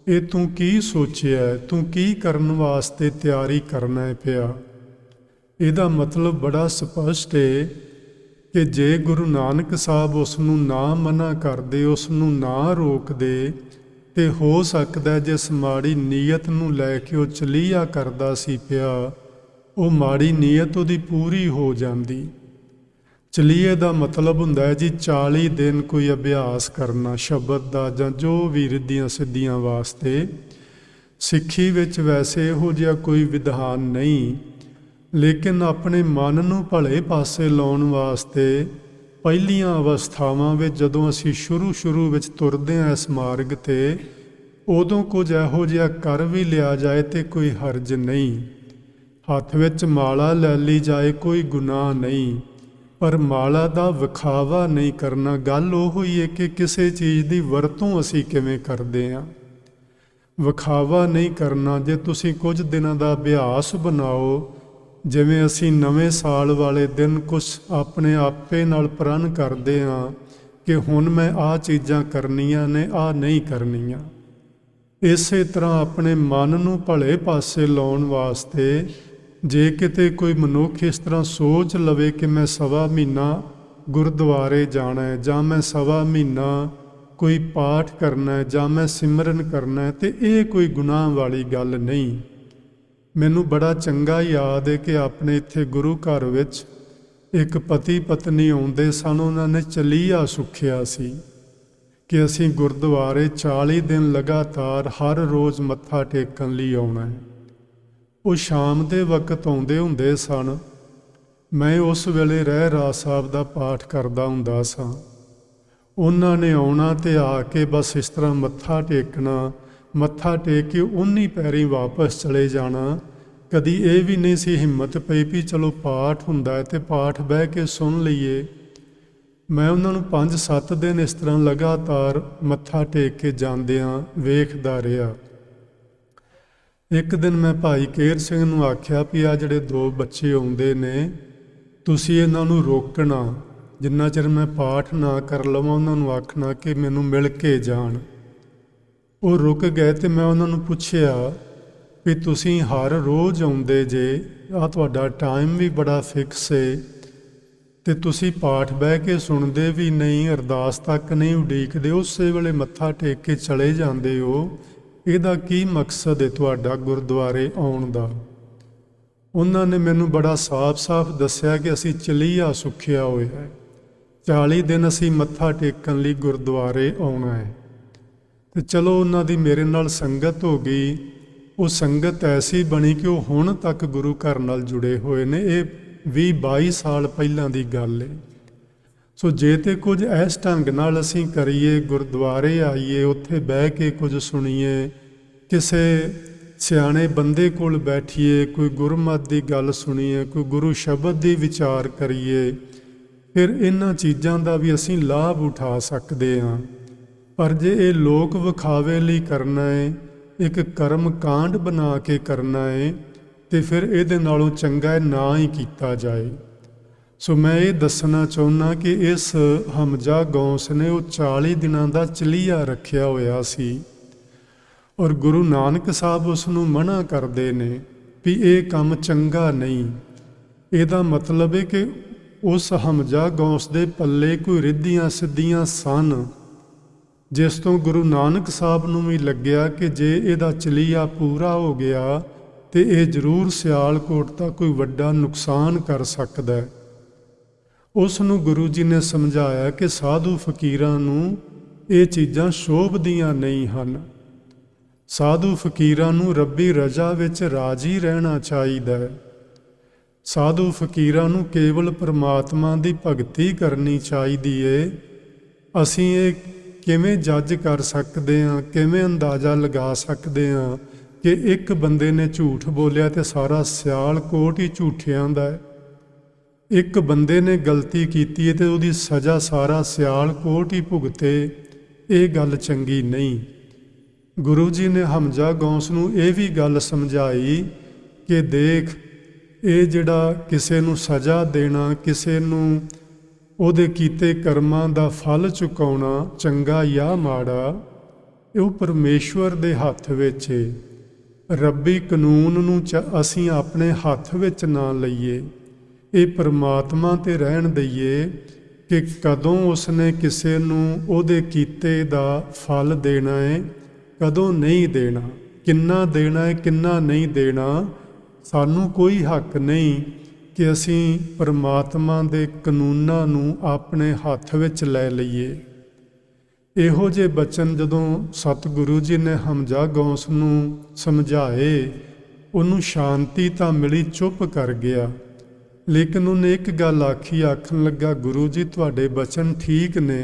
ਇਹ ਤੂੰ ਕੀ ਸੋਚਿਆ? ਤੂੰ ਕੀ ਕਰਨ ਵਾਸਤੇ ਤਿਆਰੀ ਕਰਨਾ ਪਿਆ? ਇਹਦਾ ਮਤਲਬ ਬੜਾ ਸਪਸ਼ਟ ਹੈ ਕਿ ਜੇ ਗੁਰੂ ਨਾਨਕ ਸਾਹਿਬ ਉਸ ਨੂੰ ਨਾ ਮਨਾ ਕਰਦੇ, ਉਸ ਨੂੰ ਨਾ ਰੋਕਦੇ, ਤੇ ਹੋ ਸਕਦਾ ਜਿਸ ਮਾੜੀ ਨੀਅਤ ਨੂੰ ਲੈ ਕੇ ਉਹ ਚਲੀਆ ਕਰਦਾ ਸੀ ਪਿਆ, ਉਹ ਮਾੜੀ ਨੀਅਤ ਉਹਦੀ ਪੂਰੀ ਹੋ ਜਾਂਦੀ। ਚਲੀਏ ਦਾ ਮਤਲਬ ਹੁੰਦਾ ਹੈ ਜੀ 40 ਦਿਨ ਕੋਈ ਅਭਿਆਸ ਕਰਨਾ ਸ਼ਬਦ ਦਾ ਜਾਂ ਜੋ ਵੀ ਰਿੱਧੀਆਂ ਸਿੱਧੀਆਂ ਵਾਸਤੇ। ਸਿੱਖੀ ਵਿੱਚ ਵੈਸੇ ਇਹੋ ਜਿਹਾ ਕੋਈ ਵਿਧਾਨ ਨਹੀਂ, ਲੇਕਿਨ ਆਪਣੇ ਮਨ ਨੂੰ ਭਲੇ ਪਾਸੇ ਲਾਉਣ ਵਾਸਤੇ ਪਹਿਲੀਆਂ ਅਵਸਥਾਵਾਂ ਵਿੱਚ ਜਦੋਂ ਅਸੀਂ ਸ਼ੁਰੂ ਵਿੱਚ ਤੁਰਦੇ ਹਾਂ ਇਸ ਮਾਰਗ ਤੇ, ਉਦੋਂ ਕੁਝ ਇਹੋ ਜਿਹਾ ਕਰ ਵੀ ਲਿਆ ਜਾਏ ਤੇ ਕੋਈ ਹਰਜ ਨਹੀਂ। ਹੱਥ ਵਿੱਚ ਮਾਲਾ ਲੈ ਲਈ ਜਾਏ, ਕੋਈ ਗੁਨਾਹ ਨਹੀਂ, ਪਰ ਮਾਲਾ ਦਾ ਵਿਖਾਵਾ ਨਹੀਂ ਕਰਨਾ। ਗੱਲ ਉਹ ਹੀ ਹੈ ਕਿ ਕਿਸੇ ਚੀਜ਼ ਦੀ ਵਰਤੋਂ ਅਸੀਂ ਕਿਵੇਂ ਕਰਦੇ ਹਾਂ, ਵਿਖਾਵਾ ਨਹੀਂ ਕਰਨਾ। ਜੇ ਤੁਸੀਂ ਕੁਝ ਦਿਨਾਂ ਦਾ ਅਭਿਆਸ ਬਣਾਓ, ਜਿਵੇਂ ਅਸੀਂ ਨਵੇਂ ਸਾਲ ਵਾਲੇ ਦਿਨ ਕੁਝ ਆਪਣੇ ਆਪੇ ਨਾਲ ਪ੍ਰਣ ਕਰਦੇ ਹਾਂ ਕਿ ਹੁਣ ਮੈਂ ਆਹ ਚੀਜ਼ਾਂ ਕਰਨੀਆਂ ਨੇ, ਆਹ ਨਹੀਂ ਕਰਨੀਆਂ। ਇਸੇ ਤਰ੍ਹਾਂ ਆਪਣੇ ਮਨ ਨੂੰ ਭਲੇ ਪਾਸੇ ਲਾਉਣ ਵਾਸਤੇ ਜੇ ਕਿਤੇ ਕੋਈ ਮਨੁੱਖ ਇਸ ਤਰ੍ਹਾਂ ਸੋਚ ਲਵੇ ਕਿ ਮੈਂ ਸਵਾ ਮਹੀਨਾ ਗੁਰਦੁਆਰੇ ਜਾਣਾ ਹੈ, ਜਾਂ ਮੈਂ ਸਵਾ ਮਹੀਨਾ ਕੋਈ ਪਾਠ ਕਰਨਾ ਹੈ, ਜਾਂ ਮੈਂ ਸਿਮਰਨ ਕਰਨਾ ਹੈ, ਤੇ ਇਹ ਕੋਈ ਗੁਨਾਹ ਵਾਲੀ ਗੱਲ ਨਹੀਂ। ਮੈਨੂੰ ਬੜਾ ਚੰਗਾ ਯਾਦ ਹੈ ਕਿ ਆਪਣੇ ਇੱਥੇ ਗੁਰੂ ਘਰ ਵਿੱਚ ਇੱਕ ਪਤੀ ਪਤਨੀ ਆਉਂਦੇ ਸਨ। ਉਹਨਾਂ ਨੇ ਚਲੀਆ ਸੁੱਖਿਆ ਸੀ ਕਿ ਅਸੀਂ ਗੁਰਦੁਆਰੇ 40 ਦਿਨ ਲਗਾਤਾਰ ਹਰ ਰੋਜ਼ ਮੱਥਾ ਟੇਕਣ ਲਈ ਆਉਣਾ ਹੈ। ਉਹ ਸ਼ਾਮ ਦੇ ਵਕਤ ਆਉਂਦੇ ਹੁੰਦੇ ਸਨ। ਮੈਂ ਉਸ ਵੇਲੇ ਰਹਿ ਰਾਸ ਸਾਹਿਬ ਦਾ ਪਾਠ ਕਰਦਾ ਹੁੰਦਾ ਸਾਂ। ਉਹਨਾਂ ਨੇ ਆਉਣਾ ਤੇ ਆ ਕੇ ਬਸ ਇਸ ਤਰ੍ਹਾਂ ਮੱਥਾ ਟੇਕਣਾ, ਮੱਥਾ ਟੇਕ ਕੇ ਉन्हीं ਪੈਰੀਂ ਵਾਪਸ ਚਲੇ ਜਾਣਾ। ਕਦੀ ਇਹ ਵੀ ਨਹੀਂ ਸੀ ਹਿੰਮਤ ਪਈ ਵੀ ਚਲੋ ਪਾਠ ਹੁੰਦਾ ਹੈ ਤੇ ਪਾਠ ਬਹਿ ਕੇ ਸੁਣ ਲਈਏ। ਮੈਂ ਉਹਨਾਂ ਨੂੰ 5-7 ਦਿਨ ਇਸ ਤਰ੍ਹਾਂ ਲਗਾਤਾਰ ਮੱਥਾ ਟੇਕ ਕੇ ਜਾਂਦਿਆਂ ਵੇਖਦਾ ਰਿਹਾ। ਇੱਕ ਦਿਨ ਮੈਂ ਭਾਈ ਕੇਰ ਸਿੰਘ ਨੂੰ ਆਖਿਆ ਵੀ ਆ ਜਿਹੜੇ 2 ਬੱਚੇ ਆਉਂਦੇ ਨੇ, ਤੁਸੀਂ ਇਹਨਾਂ ਨੂੰ ਰੋਕਣਾ। ਜਿੰਨਾ ਚਿਰ ਮੈਂ ਪਾਠ ਨਾ ਕਰ ਲਵਾਂ ਉਹਨਾਂ ਨੂੰ ਆਖਣਾ ਕਿ ਮੈਨੂੰ ਮਿਲ ਕੇ ਜਾਣ। ਉਹ ਰੁਕ ਗਏ ਤੇ ਮੈਂ ਉਹਨਾਂ ਨੂੰ ਪੁੱਛਿਆ ਵੀ ਤੁਸੀਂ ਹਰ ਰੋਜ਼ ਆਉਂਦੇ ਜੇ, ਆਹ ਤੁਹਾਡਾ ਟਾਈਮ ਵੀ ਬੜਾ ਫਿਕਸ ਹੈ, ਤੇ ਤੁਸੀਂ ਪਾਠ ਬਹਿ ਕੇ ਸੁਣਦੇ ਵੀ ਨਹੀਂ, ਅਰਦਾਸ ਤੱਕ ਨਹੀਂ ਉਡੀਕਦੇ, ਉਸੇ ਵੇਲੇ ਮੱਥਾ ਟੇਕ ਕੇ ਚਲੇ ਜਾਂਦੇ ਹੋ। ਇਹਦਾ ਕੀ ਮਕਸਦ ਹੈ ਤੁਹਾਡਾ ਗੁਰਦੁਆਰੇ ਆਉਣ ਦਾ? ਉਹਨਾਂ ਨੇ ਮੈਨੂੰ ਬੜਾ ਸਾਫ਼-ਸਾਫ਼ ਦੱਸਿਆ ਕਿ ਅਸੀਂ ਚਲੀਆ ਸੁੱਖਿਆ ਹੋਇਆ ਹੈ, 40 ਦਿਨ ਅਸੀਂ ਮੱਥਾ ਟੇਕਣ ਲਈ ਗੁਰਦੁਆਰੇ ਆਉਣਾ ਹੈ। ਤੇ ਚਲੋ ਉਹਨਾਂ ਦੀ ਮੇਰੇ ਨਾਲ ਸੰਗਤ ਹੋ ਗਈ। ਉਹ ਸੰਗਤ ਐਸੀ ਬਣੀ ਕਿ ਉਹ ਹੁਣ ਤੱਕ ਗੁਰੂ ਘਰ ਨਾਲ ਜੁੜੇ ਹੋਏ ਨੇ। ਇਹ 20-22 ਸਾਲ ਪਹਿਲਾਂ ਦੀ ਗੱਲ ਹੈ। ਸੋ ਜੇ ਤੇ ਕੁਝ ਇਸ ਢੰਗ ਨਾਲ ਅਸੀਂ ਕਰੀਏ, ਗੁਰਦੁਆਰੇ ਆਈਏ, ਉੱਥੇ ਬਹਿ ਕੇ ਕੁਝ ਸੁਣੀਏ, ਕਿਸੇ ਸਿਆਣੇ ਬੰਦੇ ਕੋਲ ਬੈਠੀਏ, ਕੋਈ ਗੁਰਮਤਿ ਦੀ ਗੱਲ ਸੁਣੀਏ, ਕੋਈ ਗੁਰੂ ਸ਼ਬਦ ਦੀ ਵਿਚਾਰ ਕਰੀਏ, ਫਿਰ ਇਹਨਾਂ ਚੀਜ਼ਾਂ ਦਾ ਵੀ ਅਸੀਂ ਲਾਭ ਉਠਾ ਸਕਦੇ ਹਾਂ। ਪਰ ਜੇ ਇਹ ਲੋਕ ਵਿਖਾਵੇ ਲਈ ਕਰਨਾ ਹੈ, ਇੱਕ ਕਰਮ ਕਾਂਡ ਬਣਾ ਕੇ ਕਰਨਾ ਹੈ, ਤੇ ਫਿਰ ਇਹਦੇ ਨਾਲੋਂ ਚੰਗਾ ਨਾ ਹੀ ਕੀਤਾ ਜਾਏ। ਸੋ ਮੈਂ ਇਹ ਦੱਸਣਾ ਚਾਹੁੰਦਾ ਕਿ ਇਸ ਹਮਜ਼ਾ ਗੌਸ ਨੇ ਉਹ 40 ਦਿਨਾਂ ਦਾ ਚਲੀਆ ਰੱਖਿਆ ਹੋਇਆ ਸੀ, ਔਰ ਗੁਰੂ ਨਾਨਕ ਸਾਹਿਬ ਉਸ ਨੂੰ ਮਨਾ ਕਰਦੇ ਨੇ ਵੀ ਇਹ ਕੰਮ ਚੰਗਾ ਨਹੀਂ। ਇਹਦਾ ਮਤਲਬ ਹੈ ਕਿ ਉਸ ਹਮਜ਼ਾ ਗੌਸ ਦੇ ਪੱਲੇ ਕੋਈ ਰਿੱਧੀਆਂ ਸਿੱਧੀਆਂ ਸਨ, ਜਿਸ ਤੋਂ ਗੁਰੂ ਨਾਨਕ ਸਾਹਿਬ ਨੂੰ ਵੀ ਲੱਗਿਆ ਕਿ ਜੇ ਇਹਦਾ ਚਲੀਆ ਪੂਰਾ ਹੋ ਗਿਆ ਤੇ ਇਹ ਜ਼ਰੂਰ ਸਿਆਲਕੋਟ ਦਾ ਕੋਈ ਵੱਡਾ ਨੁਕਸਾਨ ਕਰ ਸਕਦਾ ਹੈ। ਉਸ ਨੂੰ ਗੁਰੂ ਜੀ ਨੇ ਸਮਝਾਇਆ ਕਿ ਸਾਧੂ ਫਕੀਰਾਂ ਨੂੰ ਇਹ ਚੀਜ਼ਾਂ ਸ਼ੋਭਦੀਆਂ ਨਹੀਂ ਹਨ। ਸਾਧੂ ਫਕੀਰਾਂ ਨੂੰ ਰੱਬੀ ਰਜ਼ਾ ਵਿੱਚ ਰਾਜੀ ਰਹਿਣਾ ਚਾਹੀਦਾ ਹੈ। ਸਾਧੂ ਫਕੀਰਾਂ ਨੂੰ ਕੇਵਲ ਪਰਮਾਤਮਾ ਦੀ ਭਗਤੀ ਕਰਨੀ ਚਾਹੀਦੀ ਏ। ਅਸੀਂ ਇਹ ਕਿਵੇਂ ਜੱਜ ਕਰ ਸਕਦੇ ਹਾਂ, ਕਿਵੇਂ ਅੰਦਾਜ਼ਾ ਲਗਾ ਸਕਦੇ ਹਾਂ ਕਿ ਇੱਕ ਬੰਦੇ ਨੇ ਝੂਠ ਬੋਲਿਆ ਤੇ ਸਾਰਾ ਸਿਆਲਕੋਟ ਹੀ ਝੂਠਿਆਂ ਦਾ ਹੈ। ਇੱਕ ਬੰਦੇ ਨੇ ਗਲਤੀ ਕੀਤੀ ਹੈ ਤੇ ਉਹਦੀ ਸਜ਼ਾ ਸਾਰਾ ਸਿਆਲਕੋਟ ਹੀ ਭੁਗਤੇ, ਇਹ ਗੱਲ ਚੰਗੀ ਨਹੀਂ। ਗੁਰੂ ਜੀ ਨੇ ਹਮਜ਼ਾ ਗੌਸ ਨੂੰ ਇਹ ਵੀ ਗੱਲ ਸਮਝਾਈ ਕਿ ਦੇਖ, ਇਹ ਜਿਹੜਾ ਕਿਸੇ ਨੂੰ ਸਜ਼ਾ ਦੇਣਾ, ਕਿਸੇ ਨੂੰ ਉਹਦੇ ਕੀਤੇ ਕਰਮਾਂ ਦਾ ਫਲ ਚੁਕਾਉਣਾ, ਚੰਗਾ ਜਾਂ ਮਾੜਾ, ਇਹ ਪਰਮੇਸ਼ਵਰ ਦੇ ਹੱਥ ਵਿੱਚ ਹੈ। ਰੱਬੀ ਕਾਨੂੰਨ ਨੂੰ ਅਸੀਂ ਆਪਣੇ ਹੱਥ ਵਿੱਚ ਨਾ ਲਈਏ, ਇਹ ਪਰਮਾਤਮਾ ਤੇ ਰਹਿਣ ਦਈਏ ਕਿ ਕਦੋਂ ਉਸਨੇ ਕਿਸੇ ਨੂੰ ਉਹਦੇ ਕੀਤੇ ਦਾ ਫਲ ਦੇਣਾ ਹੈ, ਕਦੋਂ ਨਹੀਂ ਦੇਣਾ, ਕਿੰਨਾ ਦੇਣਾ ਹੈ, ਕਿੰਨਾ ਨਹੀਂ ਦੇਣਾ। ਸਾਨੂੰ ਕੋਈ ਹੱਕ ਨਹੀਂ ਕਿ ਅਸੀਂ ਪਰਮਾਤਮਾ ਦੇ ਕਾਨੂੰਨਾਂ ਨੂੰ ਆਪਣੇ ਹੱਥ ਵਿੱਚ ਲੈ ਲਈਏ। ਇਹੋ ਜਿਹੇ ਬਚਨ ਜਦੋਂ ਸਤਿਗੁਰੂ ਜੀ ਨੇ ਹਮਜ਼ਾ ਗੌਸ ਨੂੰ ਸਮਝਾਏ, ਉਹਨੂੰ ਸ਼ਾਂਤੀ ਤਾਂ ਮਿਲੀ, ਚੁੱਪ ਕਰ ਗਿਆ। ਲੇਕਿਨ ਉਹਨੇ ਇੱਕ ਗੱਲ ਆਖੀ, ਆਖਣ ਲੱਗਾ, ਗੁਰੂ ਜੀ ਤੁਹਾਡੇ ਬਚਨ ਠੀਕ ਨੇ।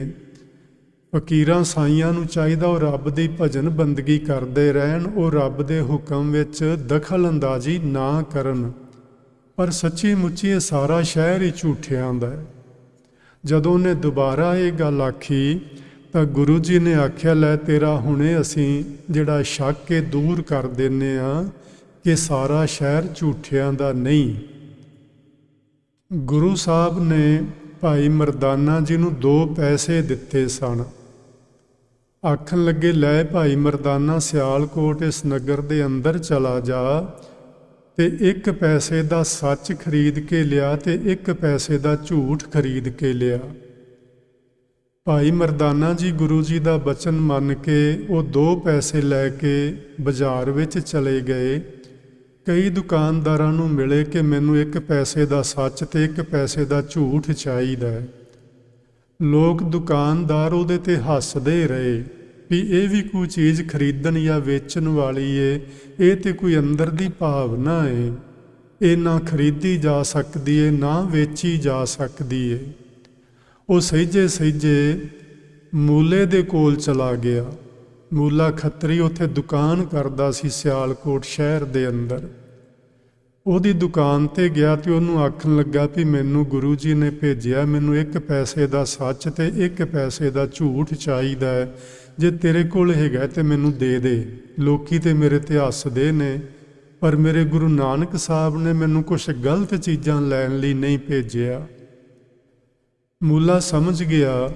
ਫਕੀਰਾਂ ਸਾਈਆਂ ਨੂੰ ਚਾਹੀਦਾ ਉਹ ਰੱਬ ਦੀ ਭਜਨ ਬੰਦਗੀ ਕਰਦੇ ਰਹਿਣ, ਉਹ ਰੱਬ ਦੇ ਹੁਕਮ ਵਿੱਚ ਦਖਲ ਅੰਦਾਜ਼ੀ ਨਾ ਕਰਨ। ਪਰ ਸੱਚੀ ਮੁੱਚੀ ਇਹ ਸਾਰਾ ਸ਼ਹਿਰ ਹੀ ਝੂਠਿਆਂ ਦਾ ਹੈ। ਜਦੋਂ ਉਹਨੇ ਦੁਬਾਰਾ ਇਹ ਗੱਲ ਆਖੀ ਤਾਂ ਗੁਰੂ ਜੀ ਨੇ ਆਖਿਆ, ਲੈ ਤੇਰਾ ਹੁਣੇ ਅਸੀਂ ਜਿਹੜਾ ਸ਼ੱਕ ਹੈ ਦੂਰ ਕਰ ਦਿੰਦੇ ਹਾਂ ਕਿ ਸਾਰਾ ਸ਼ਹਿਰ ਝੂਠਿਆਂ ਦਾ ਨਹੀਂ। ਗੁਰੂ ਸਾਹਿਬ ਨੇ ਭਾਈ ਮਰਦਾਨਾ ਜੀ ਨੂੰ 2 ਪੈਸੇ ਦਿੱਤੇ ਸਨ। ਆਖਣ ਲੱਗੇ, ਲੈ ਭਾਈ ਮਰਦਾਨਾ, ਸਿਆਲਕੋਟ ਇਸ ਨਗਰ ਦੇ ਅੰਦਰ ਚਲਾ ਜਾ ਤੇ 1 ਪੈਸੇ ਦਾ ਸੱਚ ਖਰੀਦ ਕੇ ਲਿਆ ਤੇ 1 ਪੈਸੇ ਦਾ ਝੂਠ ਖਰੀਦ ਕੇ ਲਿਆ। ਭਾਈ ਮਰਦਾਨਾ ਜੀ ਗੁਰੂ ਜੀ ਦਾ ਬਚਨ ਮੰਨ ਕੇ ਉਹ 2 ਪੈਸੇ ਲੈ ਕੇ ਬਾਜ਼ਾਰ ਵਿੱਚ ਚਲੇ ਗਏ। ਕਈ ਦੁਕਾਨਦਾਰਾਂ ਨੂੰ ਮਿਲੇ ਕਿ ਮੈਨੂੰ 1 ਪੈਸੇ ਦਾ ਸੱਚ ਤੇ 1 ਪੈਸੇ ਦਾ ਝੂਠ ਚਾਹੀਦਾ ਹੈ। ਲੋਕ ਦੁਕਾਨਦਾਰ ਉਹਦੇ ਤੇ ਹੱਸਦੇ ਰਹੇ ਵੀ ਇਹ ਵੀ ਕੋਈ ਚੀਜ਼ ਖਰੀਦਣ ਜਾਂ ਵੇਚਣ ਵਾਲੀ ਏ, ਇਹ ਤੇ ਕੋਈ ਅੰਦਰ ਦੀ ਭਾਵਨਾ ਏ, ਇਹ ਨਾ ਖਰੀਦੀ ਜਾ ਸਕਦੀ ਏ ਨਾ ਵੇਚੀ ਜਾ ਸਕਦੀ ਏ। ਉਹ ਸਹਿਜੇ ਸਹਿਜੇ ਮੂਲੇ ਦੇ ਕੋਲ ਚਲਾ ਗਿਆ। ਮੂਲਾ ਖੱਤਰੀ ਉੱਥੇ ਦੁਕਾਨ ਕਰਦਾ ਸੀ ਸਿਆਲਕੋਟ ਸ਼ਹਿਰ ਦੇ ਅੰਦਰ। ਉਹਦੀ ਦੁਕਾਨ ਤੇ ਗਿਆ ਤੇ ਉਹਨੂੰ ਆਖਣ ਲੱਗਾ ਵੀ ਮੈਨੂੰ ਗੁਰੂ ਜੀ ਨੇ ਭੇਜਿਆ, ਮੈਨੂੰ 1 ਪੈਸੇ ਦਾ ਸੱਚ ਤੇ 1 ਪੈਸੇ ਦਾ ਝੂਠ ਚਾਹੀਦਾ ਹੈ। ਜੇ ਤੇਰੇ ਕੋਲ ਹੈਗਾ ਤੇ ਮੈਨੂੰ ਦੇ ਦੇ। ਲੋਕੀ ਤੇ ਮੇਰੇ ਤੇ ਹੱਸਦੇ ਨੇ, ਪਰ ਮੇਰੇ ਗੁਰੂ ਨਾਨਕ ਸਾਹਿਬ ਨੇ ਮੈਨੂੰ ਕੁਛ ਗਲਤ ਚੀਜ਼ਾਂ ਲੈਣ ਲਈ ਨਹੀਂ ਭੇਜਿਆ। ਮੂਲਾ ਸਮਝ ਗਿਆ।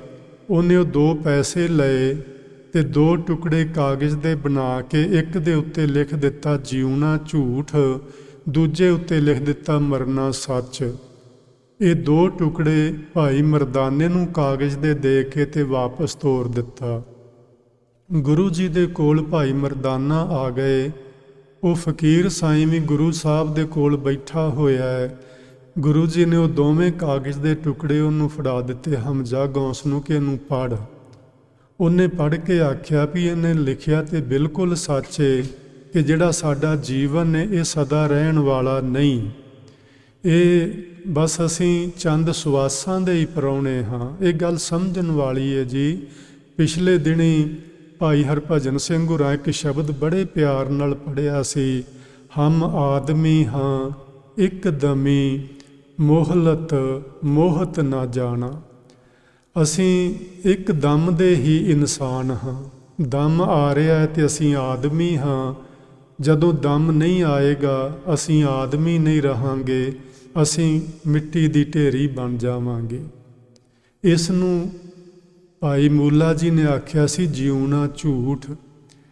ਉਹਨੇ ਉਹ 2 ਪੈਸੇ ਲਏ ਤੇ 2 ਟੁਕੜੇ ਕਾਗਜ਼ ਦੇ ਬਣਾ ਕੇ, ਇੱਕ ਦੇ ਉੱਤੇ ਲਿਖ ਦਿੱਤਾ ਜਿਉਣਾ ਝੂਠ, ਦੂਜੇ ਉੱਤੇ ਲਿਖ ਦਿੱਤਾ ਮਰਨਾ ਸੱਚ। ਇਹ 2 ਟੁਕੜੇ ਭਾਈ ਮਰਦਾਨੇ ਨੂੰ ਕਾਗਜ਼ ਦੇ ਕੇ ਤੇ ਵਾਪਸ ਤੋਰ ਦਿੱਤਾ। ਗੁਰੂ ਜੀ ਦੇ ਕੋਲ ਭਾਈ ਮਰਦਾਨਾ ਆ ਗਏ। ਉਹ ਫਕੀਰ ਸਾਈਂ ਵੀ ਗੁਰੂ ਸਾਹਿਬ ਦੇ ਕੋਲ ਬੈਠਾ ਹੋਇਆ ਹੈ। ਗੁਰੂ ਜੀ ਨੇ ਉਹ ਦੋਵੇਂ ਕਾਗਜ਼ ਦੇ ਟੁਕੜੇ ਉਹਨੂੰ ਫੜਾ ਦਿੱਤੇ ਹਮਜ਼ਾ ਗੌਸ ਨੂੰ ਕਿ ਇਹਨੂੰ ਪੜ੍ਹ। ਉਹਨੇ ਪੜ੍ਹ ਕੇ ਆਖਿਆ ਵੀ ਇਹਨੇ ਲਿਖਿਆ ਤੇ ਬਿਲਕੁਲ ਸੱਚ ਹੈ ਕਿ ਜਿਹੜਾ ਸਾਡਾ ਜੀਵਨ ਹੈ ਇਹ ਸਦਾ ਰਹਿਣ ਵਾਲਾ ਨਹੀਂ, ਇਹ ਬਸ ਅਸੀਂ ਚੰਦ ਸਵਾਸਾਂ ਦੇ ਹੀ ਪਰਾਉਣੇ ਹਾਂ। ਇਹ ਗੱਲ ਸਮਝਣ ਵਾਲੀ ਹੈ ਜੀ। ਪਿਛਲੇ ਦਿਨੀ ਭਾਈ ਹਰਭਜਨ ਸਿੰਘ ਹੋਰਾਂ ਇੱਕ ਸ਼ਬਦ ਬੜੇ ਪਿਆਰ ਨਾਲ ਪੜ੍ਹਿਆ ਸੀ, ਹਮ ਆਦਮੀ ਹਾਂ ਇੱਕਦਮੀ ਮੋਹਲਤ ਮੋਹਤ ਨਾ ਜਾਣਾ। ਅਸੀਂ ਇੱਕ ਦਮ ਦੇ ਹੀ ਇਨਸਾਨ ਹਾਂ। ਦਮ ਆ ਰਿਹਾ ਹੈ ਤੇ ਅਸੀਂ ਆਦਮੀ ਹਾਂ। ਜਦੋਂ ਦਮ ਨਹੀਂ ਆਏਗਾ ਅਸੀਂ ਆਦਮੀ ਨਹੀਂ ਰਹਾਂਗੇ, ਅਸੀਂ ਮਿੱਟੀ ਦੀ ਢੇਰੀ ਬਣ ਜਾਵਾਂਗੇ। ਇਸ ਨੂੰ ਭਾਈ ਮੂਲਾ ਜੀ ਨੇ ਆਖਿਆ ਸੀ ਜਿਉਣਾ ਝੂਠ।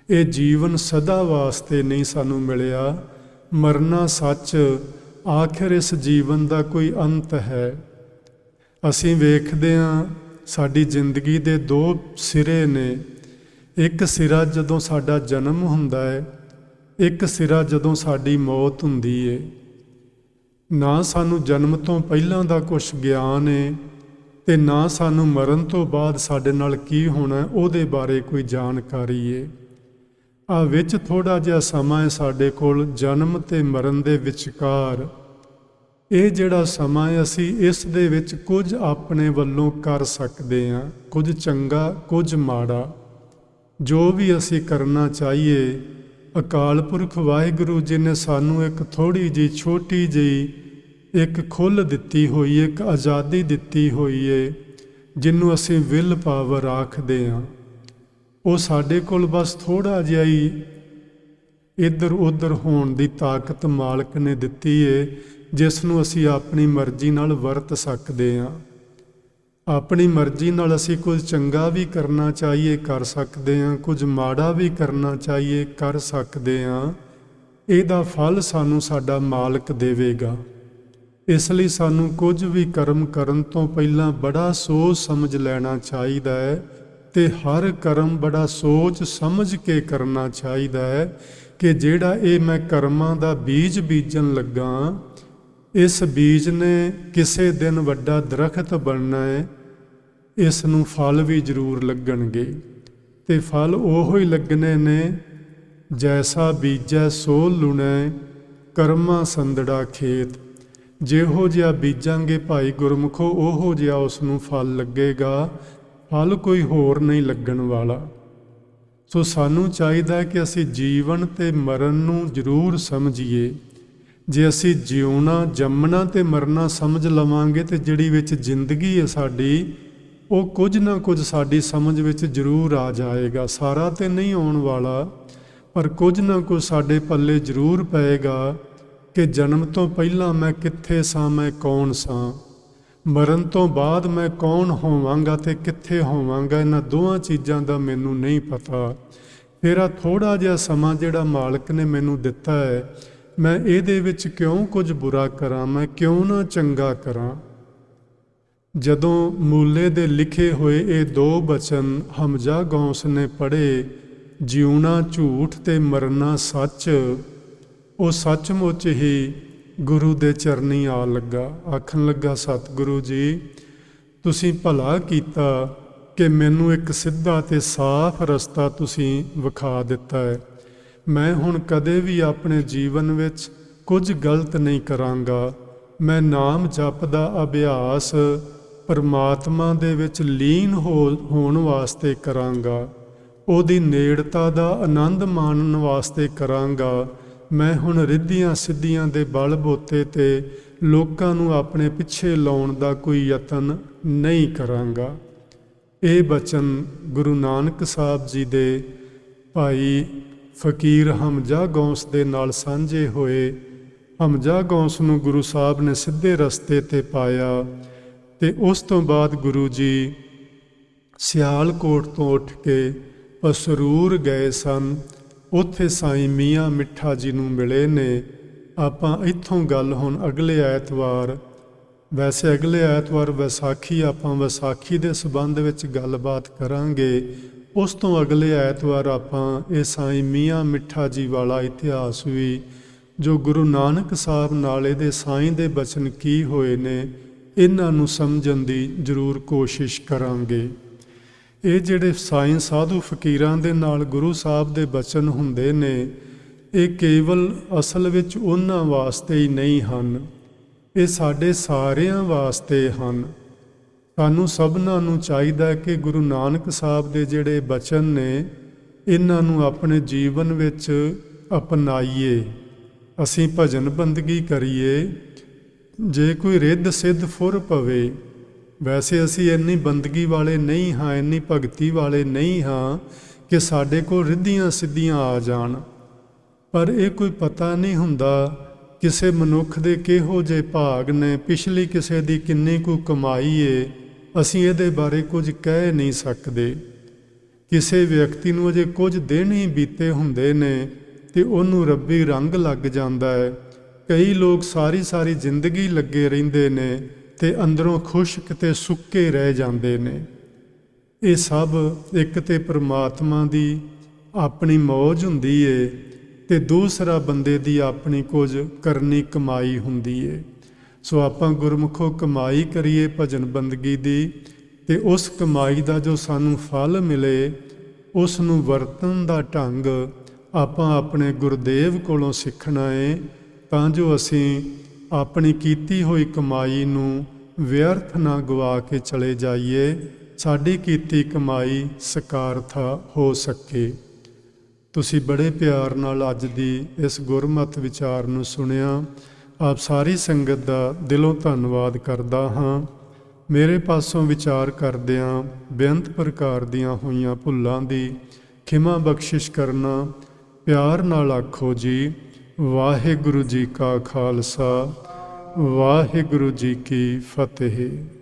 ਇਹ ਜੀਵਨ ਸਦਾ ਵਾਸਤੇ ਨਹੀਂ ਸਾਨੂੰ ਮਿਲਿਆ, ਮਰਨਾ ਸੱਚ। ਆਖਿਰ ਇਸ ਜੀਵਨ ਦਾ ਕੋਈ ਅੰਤ ਹੈ। ਅਸੀਂ ਵੇਖਦੇ ਹਾਂ ਸਾਡੀ ਜ਼ਿੰਦਗੀ ਦੇ ਦੋ ਸਿਰੇ ਨੇ। ਇੱਕ ਸਿਰਾ ਜਦੋਂ ਸਾਡਾ ਜਨਮ ਹੁੰਦਾ ਹੈ, ਇੱਕ ਸਿਰਾ ਜਦੋਂ ਸਾਡੀ ਮੌਤ ਹੁੰਦੀ ਹੈ। ਨਾ ਸਾਨੂੰ ਜਨਮ ਤੋਂ ਪਹਿਲਾਂ ਦਾ ਕੁਝ ਗਿਆਨ ਹੈ ਤੇ ਨਾ ਸਾਨੂੰ ਮਰਨ ਤੋਂ ਬਾਅਦ ਸਾਡੇ ਨਾਲ ਕੀ ਹੋਣਾ ਉਹਦੇ ਬਾਰੇ ਕੋਈ ਜਾਣਕਾਰੀ ਹੈ। ਆ ਵਿੱਚ ਥੋੜ੍ਹਾ ਜਿਹਾ ਸਮਾਂ ਹੈ ਸਾਡੇ ਕੋਲ ਜਨਮ ਤੇ ਮਰਨ ਦੇ ਵਿਚਕਾਰ। ਇਹ ਜਿਹੜਾ ਸਮਾਂ ਹੈ ਅਸੀਂ ਇਸ ਦੇ ਵਿੱਚ ਕੁਝ ਆਪਣੇ ਵੱਲੋਂ ਕਰ ਸਕਦੇ ਹਾਂ, ਕੁਝ ਚੰਗਾ ਕੁਝ ਮਾੜਾ। ਜੋ ਵੀ ਅਸੀਂ ਕਰਨਾ ਚਾਹੀਏ, ਅਕਾਲ ਪੁਰਖ ਵਾਹਿਗੁਰੂ ਜੀ ਨੇ ਸਾਨੂੰ ਇੱਕ ਥੋੜ੍ਹੀ ਜਿਹੀ ਛੋਟੀ ਜਿਹੀ ਇੱਕ ਖੁੱਲ੍ਹ ਦਿੱਤੀ ਹੋਈ, ਇੱਕ ਆਜ਼ਾਦੀ ਦਿੱਤੀ ਹੋਈ ਹੈ, ਜਿਹਨੂੰ ਅਸੀਂ ਵਿਲ ਪਾਵਰ ਆਖਦੇ ਹਾਂ। ਉਹ ਸਾਡੇ ਕੋਲ ਬਸ ਥੋੜ੍ਹਾ ਜਿਹਾ ਹੀ ਇੱਧਰ ਉੱਧਰ ਹੋਣ ਦੀ ਤਾਕਤ ਮਾਲਕ ਨੇ ਦਿੱਤੀ ਹੈ, ਜਿਸ ਨੂੰ ਅਸੀਂ ਆਪਣੀ ਮਰਜ਼ੀ ਨਾਲ ਵਰਤ ਸਕਦੇ ਹਾਂ। ਆਪਣੀ ਮਰਜ਼ੀ ਨਾਲ ਅਸੀਂ ਕੁਝ ਚੰਗਾ ਵੀ ਕਰਨਾ ਚਾਹੀਏ ਕਰ ਸਕਦੇ ਹਾਂ, ਕੁਝ ਮਾੜਾ ਵੀ ਕਰਨਾ ਚਾਹੀਏ ਕਰ ਸਕਦੇ ਹਾਂ। ਇਹਦਾ ਫਲ ਸਾਨੂੰ ਸਾਡਾ ਮਾਲਕ ਦੇਵੇਗਾ। ਇਸ ਲਈ ਸਾਨੂੰ ਕੁਝ ਵੀ ਕਰਮ ਕਰਨ ਤੋਂ ਪਹਿਲਾਂ ਬੜਾ ਸੋਚ ਸਮਝ ਲੈਣਾ ਚਾਹੀਦਾ ਹੈ ਤੇ ਹਰ ਕਰਮ ਬੜਾ ਸੋਚ ਸਮਝ ਕੇ ਕਰਨਾ ਚਾਹੀਦਾ ਹੈ ਕਿ ਜਿਹੜਾ ਇਹ ਮੈਂ ਕਰਮਾਂ ਦਾ ਬੀਜ ਬੀਜਣ ਲੱਗਾ, ਇਸ ਬੀਜ ਨੇ ਕਿਸੇ ਦਿਨ ਵੱਡਾ ਦਰਖਤ ਬਣਨਾ ਹੈ। ਇਸ ਨੂੰ ਫਲ ਵੀ ਜ਼ਰੂਰ ਲੱਗਣਗੇ ਤੇ ਫਲ ਉਹੋ ਹੀ ਲੱਗਣੇ ਨੇ, ਜੈਸਾ ਬੀਜੈ ਸੋ ਲੁਣੈ ਕਰਮਾਂ ਸੰਦੜਾ ਖੇਤ। ਜਿਹੋ ਜਿਹਾ ਬੀਜਾਂਗੇ ਭਾਈ ਗੁਰਮੁਖੋ, ਉਹੋ ਜਿਹਾ ਉਸ ਨੂੰ ਫਲ ਲੱਗੇਗਾ, ਫਲ ਕੋਈ ਹੋਰ ਨਹੀਂ ਲੱਗਣ ਵਾਲਾ। ਸੋ ਸਾਨੂੰ ਚਾਹੀਦਾ ਕਿ ਅਸੀਂ ਜੀਵਨ ਤੇ ਮਰਨ ਨੂੰ ਜ਼ਰੂਰ ਸਮਝੀਏ। ਜੇ ਅਸੀਂ ਜਿਉਣਾ ਜੰਮਣਾ ਤੇ ਮਰਨਾ ਸਮਝ ਲਵਾਂਗੇ ਤੇ ਜਿਹੜੀ ਵਿੱਚ ਜ਼ਿੰਦਗੀ ਹੈ ਸਾਡੀ, ਉਹ ਕੁਝ ਨਾ ਕੁਝ ਸਾਡੀ ਸਮਝ ਵਿੱਚ ਜ਼ਰੂਰ ਆ ਜਾਏਗਾ। ਸਾਰਾ ਤੇ ਨਹੀਂ ਆਉਣ ਵਾਲਾ, ਪਰ ਕੁਝ ਨਾ ਕੁਝ ਸਾਡੇ ਪੱਲੇ ਜ਼ਰੂਰ ਪਏਗਾ ਕਿ ਜਨਮ ਤੋਂ ਪਹਿਲਾਂ ਮੈਂ ਕਿੱਥੇ ਸਾਂ, ਮੈਂ ਕੌਣ ਸਾਂ, ਮਰਨ ਤੋਂ ਬਾਅਦ ਮੈਂ ਕੌਣ ਹੋਵਾਂਗਾ ਤੇ ਕਿੱਥੇ ਹੋਵਾਂਗਾ। ਇਹਨਾਂ ਦੋਹਾਂ ਚੀਜ਼ਾਂ ਦਾ ਮੈਨੂੰ ਨਹੀਂ ਪਤਾ। ਮੇਰਾ ਥੋੜ੍ਹਾ ਜਿਹਾ ਸਮਾਂ ਜਿਹੜਾ ਮਾਲਕ ਨੇ ਮੈਨੂੰ ਦਿੱਤਾ ਹੈ, ਮੈਂ ਇਹਦੇ ਵਿੱਚ ਕਿਉਂ ਕੁਝ ਬੁਰਾ ਕਰਾਂ, ਮੈਂ ਕਿਉਂ ਨਾ ਚੰਗਾ ਕਰਾਂ। ਜਦੋਂ ਮੂਲੇ ਦੇ ਲਿਖੇ ਹੋਏ ਇਹ ਦੋ ਬਚਨ ਹਮਜ਼ਾ ਗੌਸ ਨੇ ਪੜ੍ਹੇ, ਜਿਉਣਾ ਝੂਠ ਤੇ ਮਰਨਾ ਸੱਚ, ਉਹ ਸੱਚਮੁੱਚ ਹੀ ਗੁਰੂ ਦੇ ਚਰਨੀ ਆ ਲੱਗਾ। ਆਖਣ ਲੱਗਾ, ਸਤਿਗੁਰੂ ਜੀ ਤੁਸੀਂ ਭਲਾ ਕੀਤਾ ਕਿ ਮੈਨੂੰ ਇੱਕ ਸਿੱਧਾ ਤੇ ਸਾਫ਼ ਰਸਤਾ ਤੁਸੀਂ ਵਿਖਾ ਦਿੱਤਾ ਹੈ। ਮੈਂ ਹੁਣ ਕਦੇ ਵੀ ਆਪਣੇ ਜੀਵਨ ਵਿੱਚ ਕੁਝ ਗਲਤ ਨਹੀਂ ਕਰਾਂਗਾ। ਮੈਂ ਨਾਮ ਜਪ ਦਾ ਅਭਿਆਸ ਪਰਮਾਤਮਾ ਦੇ ਵਿੱਚ ਲੀਨ ਹੋਣ ਵਾਸਤੇ ਕਰਾਂਗਾ, ਉਹਦੀ ਨੇੜਤਾ ਦਾ ਆਨੰਦ ਮਾਣਨ ਵਾਸਤੇ ਕਰਾਂਗਾ। ਮੈਂ ਹੁਣ ਰਿੱਧੀਆਂ ਸਿੱਧੀਆਂ ਦੇ ਬਲ ਬੋਤੇ ਤੇ ਲੋਕਾਂ ਨੂੰ ਆਪਣੇ ਪਿੱਛੇ ਲਾਉਣ ਦਾ ਕੋਈ ਯਤਨ ਨਹੀਂ ਕਰਾਂਗਾ। ਇਹ ਬਚਨ ਗੁਰੂ ਨਾਨਕ ਸਾਹਿਬ ਜੀ ਦੇ ਭਾਈ ਫਕੀਰ ਹਮਜ਼ਾ ਗੌਸ ਦੇ ਨਾਲ ਸਾਂਝੇ ਹੋਏ। ਹਮਜ਼ਾ ਗੌਸ ਨੂੰ ਗੁਰੂ ਸਾਹਿਬ ਨੇ ਸਿੱਧੇ ਰਸਤੇ ਤੇ ਪਾਇਆ ਤੇ ਉਸ ਤੋਂ ਬਾਅਦ ਗੁਰੂ ਜੀ ਸਿਆਲਕੋਟ ਤੋਂ ਉੱਠ ਕੇ ਪਸਰੂਰ ਗਏ ਸਨ। ਉੱਥੇ ਸਾਈਂ ਮੀਆਂ ਮਿੱਠਾ ਜੀ ਨੂੰ ਮਿਲੇ ਨੇ। ਆਪਾਂ ਇੱਥੋਂ ਗੱਲ ਹੁਣ ਅਗਲੇ ਐਤਵਾਰ, ਵੈਸੇ ਅਗਲੇ ਐਤਵਾਰ ਵਿਸਾਖੀ, ਆਪਾਂ ਵਿਸਾਖੀ ਦੇ ਸੰਬੰਧ ਵਿੱਚ ਗੱਲਬਾਤ ਕਰਾਂਗੇ। ਉਸ ਤੋਂ ਅਗਲੇ ਐਤਵਾਰ ਆਪਾਂ ਇਹ ਸਾਈਂ ਮੀਆਂ ਮਿੱਠਾ ਜੀ ਵਾਲਾ ਇਤਿਹਾਸ ਵੀ, ਜੋ ਗੁਰੂ ਨਾਨਕ ਸਾਹਿਬ ਨਾਲ ਇਹਦੇ ਸਾਈਂ ਦੇ ਬਚਨ ਕੀ ਹੋਏ ਨੇ, ਇਹਨਾਂ ਨੂੰ ਸਮਝਣ ਦੀ ਜ਼ਰੂਰ ਕੋਸ਼ਿਸ਼ ਕਰਾਂਗੇ। ਇਹ ਜਿਹੜੇ ਸਾਈਂ ਸਾਧੂ ਫਕੀਰਾਂ ਦੇ ਨਾਲ ਗੁਰੂ ਸਾਹਿਬ ਦੇ ਬਚਨ ਹੁੰਦੇ ਨੇ, ਇਹ ਕੇਵਲ ਅਸਲ ਵਿੱਚ ਉਹਨਾਂ ਵਾਸਤੇ ਹੀ ਨਹੀਂ ਹਨ, ਇਹ ਸਾਡੇ ਸਾਰਿਆਂ ਵਾਸਤੇ ਹਨ। ਸਾਨੂੰ ਸਭਨਾਂ ਨੂੰ ਚਾਹੀਦਾ ਕਿ ਗੁਰੂ ਨਾਨਕ ਸਾਹਿਬ ਦੇ ਜਿਹੜੇ ਬਚਨ ਨੇ, ਇਹਨਾਂ ਨੂੰ ਆਪਣੇ ਜੀਵਨ ਵਿੱਚ ਅਪਣਾਈਏ। ਅਸੀਂ ਭਜਨ ਬੰਦਗੀ ਕਰੀਏ। ਜੇ ਕੋਈ ਰਿੱਧ ਸਿੱਧ ਫੁਰ ਪਵੇ, ਵੈਸੇ ਅਸੀਂ ਇੰਨੀ ਬੰਦਗੀ ਵਾਲੇ ਨਹੀਂ ਹਾਂ, ਇੰਨੀ ਭਗਤੀ ਵਾਲੇ ਨਹੀਂ ਹਾਂ ਕਿ ਸਾਡੇ ਕੋਲ ਰਿੱਧੀਆਂ ਸਿੱਧੀਆਂ ਆ ਜਾਣ, ਪਰ ਇਹ ਕੋਈ ਪਤਾ ਨਹੀਂ ਹੁੰਦਾ ਕਿਸੇ ਮਨੁੱਖ ਦੇ ਕਿਹੋ ਜਿਹੇ ਭਾਗ ਨੇ, ਪਿਛਲੀ ਕਿਸੇ ਦੀ ਕਿੰਨੀ ਕੁ ਕਮਾਈ ਏ, ਅਸੀਂ ਇਹਦੇ ਬਾਰੇ ਕੁਝ ਕਹਿ ਨਹੀਂ ਸਕਦੇ। ਕਿਸੇ ਵਿਅਕਤੀ ਨੂੰ ਅਜੇ ਕੁਝ ਦਿਨ ਹੀ ਬੀਤੇ ਹੁੰਦੇ ਨੇ ਤੇ ਉਹਨੂੰ ਰੱਬੀ ਰੰਗ ਲੱਗ ਜਾਂਦਾ ਹੈ, ਕਈ ਲੋਕ ਸਾਰੀ ਸਾਰੀ ਜ਼ਿੰਦਗੀ ਲੱਗੇ ਰਹਿੰਦੇ ਨੇ ਤੇ ਅੰਦਰੋਂ ਖੁਸ਼ਕ ਤੇ ਸੁੱਕੇ ਰਹਿ ਜਾਂਦੇ ਨੇ। ਇਹ ਸਭ ਇੱਕ ਤੇ ਪ੍ਰਮਾਤਮਾ ਦੀ ਆਪਣੀ ਮੌਜ ਹੁੰਦੀ ਏ ਤੇ ਦੂਸਰਾ ਬੰਦੇ ਦੀ ਆਪਣੀ ਕੁਝ ਕਰਨੀ ਕਮਾਈ ਹੁੰਦੀ ਏ। ਸੋ ਆਪਾਂ ਗੁਰਮੁਖੋ ਕਮਾਈ ਕਰੀਏ ਭਜਨ ਬੰਦਗੀ ਦੀ, ਤੇ ਉਸ ਕਮਾਈ ਦਾ ਜੋ ਸਾਨੂੰ ਫਲ ਮਿਲੇ ਉਸ ਨੂੰ ਵਰਤਣ ਦਾ ਢੰਗ ਆਪਾਂ ਆਪਣੇ ਗੁਰਦੇਵ ਕੋਲੋਂ ਸਿੱਖਣਾ ਏ, ਤਾਂ ਜੋ ਅਸੀਂ ਆਪਣੀ ਕੀਤੀ ਹੋਈ ਕਮਾਈ ਨੂੰ ਵਿਅਰਥ ਨਾ ਗਵਾ ਕੇ ਚਲੇ ਜਾਈਏ, ਸਾਡੀ ਕੀਤੀ ਕਮਾਈ ਸਕਾਰਥਾ ਹੋ ਸਕੇ। ਤੁਸੀਂ ਬੜੇ ਪਿਆਰ ਨਾਲ ਅੱਜ ਦੀ ਇਸ ਗੁਰਮਤਿ ਵਿਚਾਰ ਨੂੰ ਸੁਣਿਆ। ਆਪ ਸਾਰੀ ਸੰਗਤ ਦਾ ਦਿਲੋਂ ਧੰਨਵਾਦ ਕਰਦਾ ਹਾਂ। ਮੇਰੇ ਪਾਸੋਂ ਵਿਚਾਰ ਕਰਦਿਆਂ ਬੇਅੰਤ ਪ੍ਰਕਾਰ ਦੀਆਂ ਹੋਈਆਂ ਭੁੱਲਾਂ ਦੀ ਖਿਮਾ ਬਖਸ਼ਿਸ਼ ਕਰਨਾ। ਪਿਆਰ ਨਾਲ ਆਖੋ ਜੀ, ਵਾਹਿਗੁਰੂ ਜੀ ਕਾ ਖਾਲਸਾ, ਵਾਹਿਗੁਰੂ ਜੀ ਕੀ ਫਤਿਹ।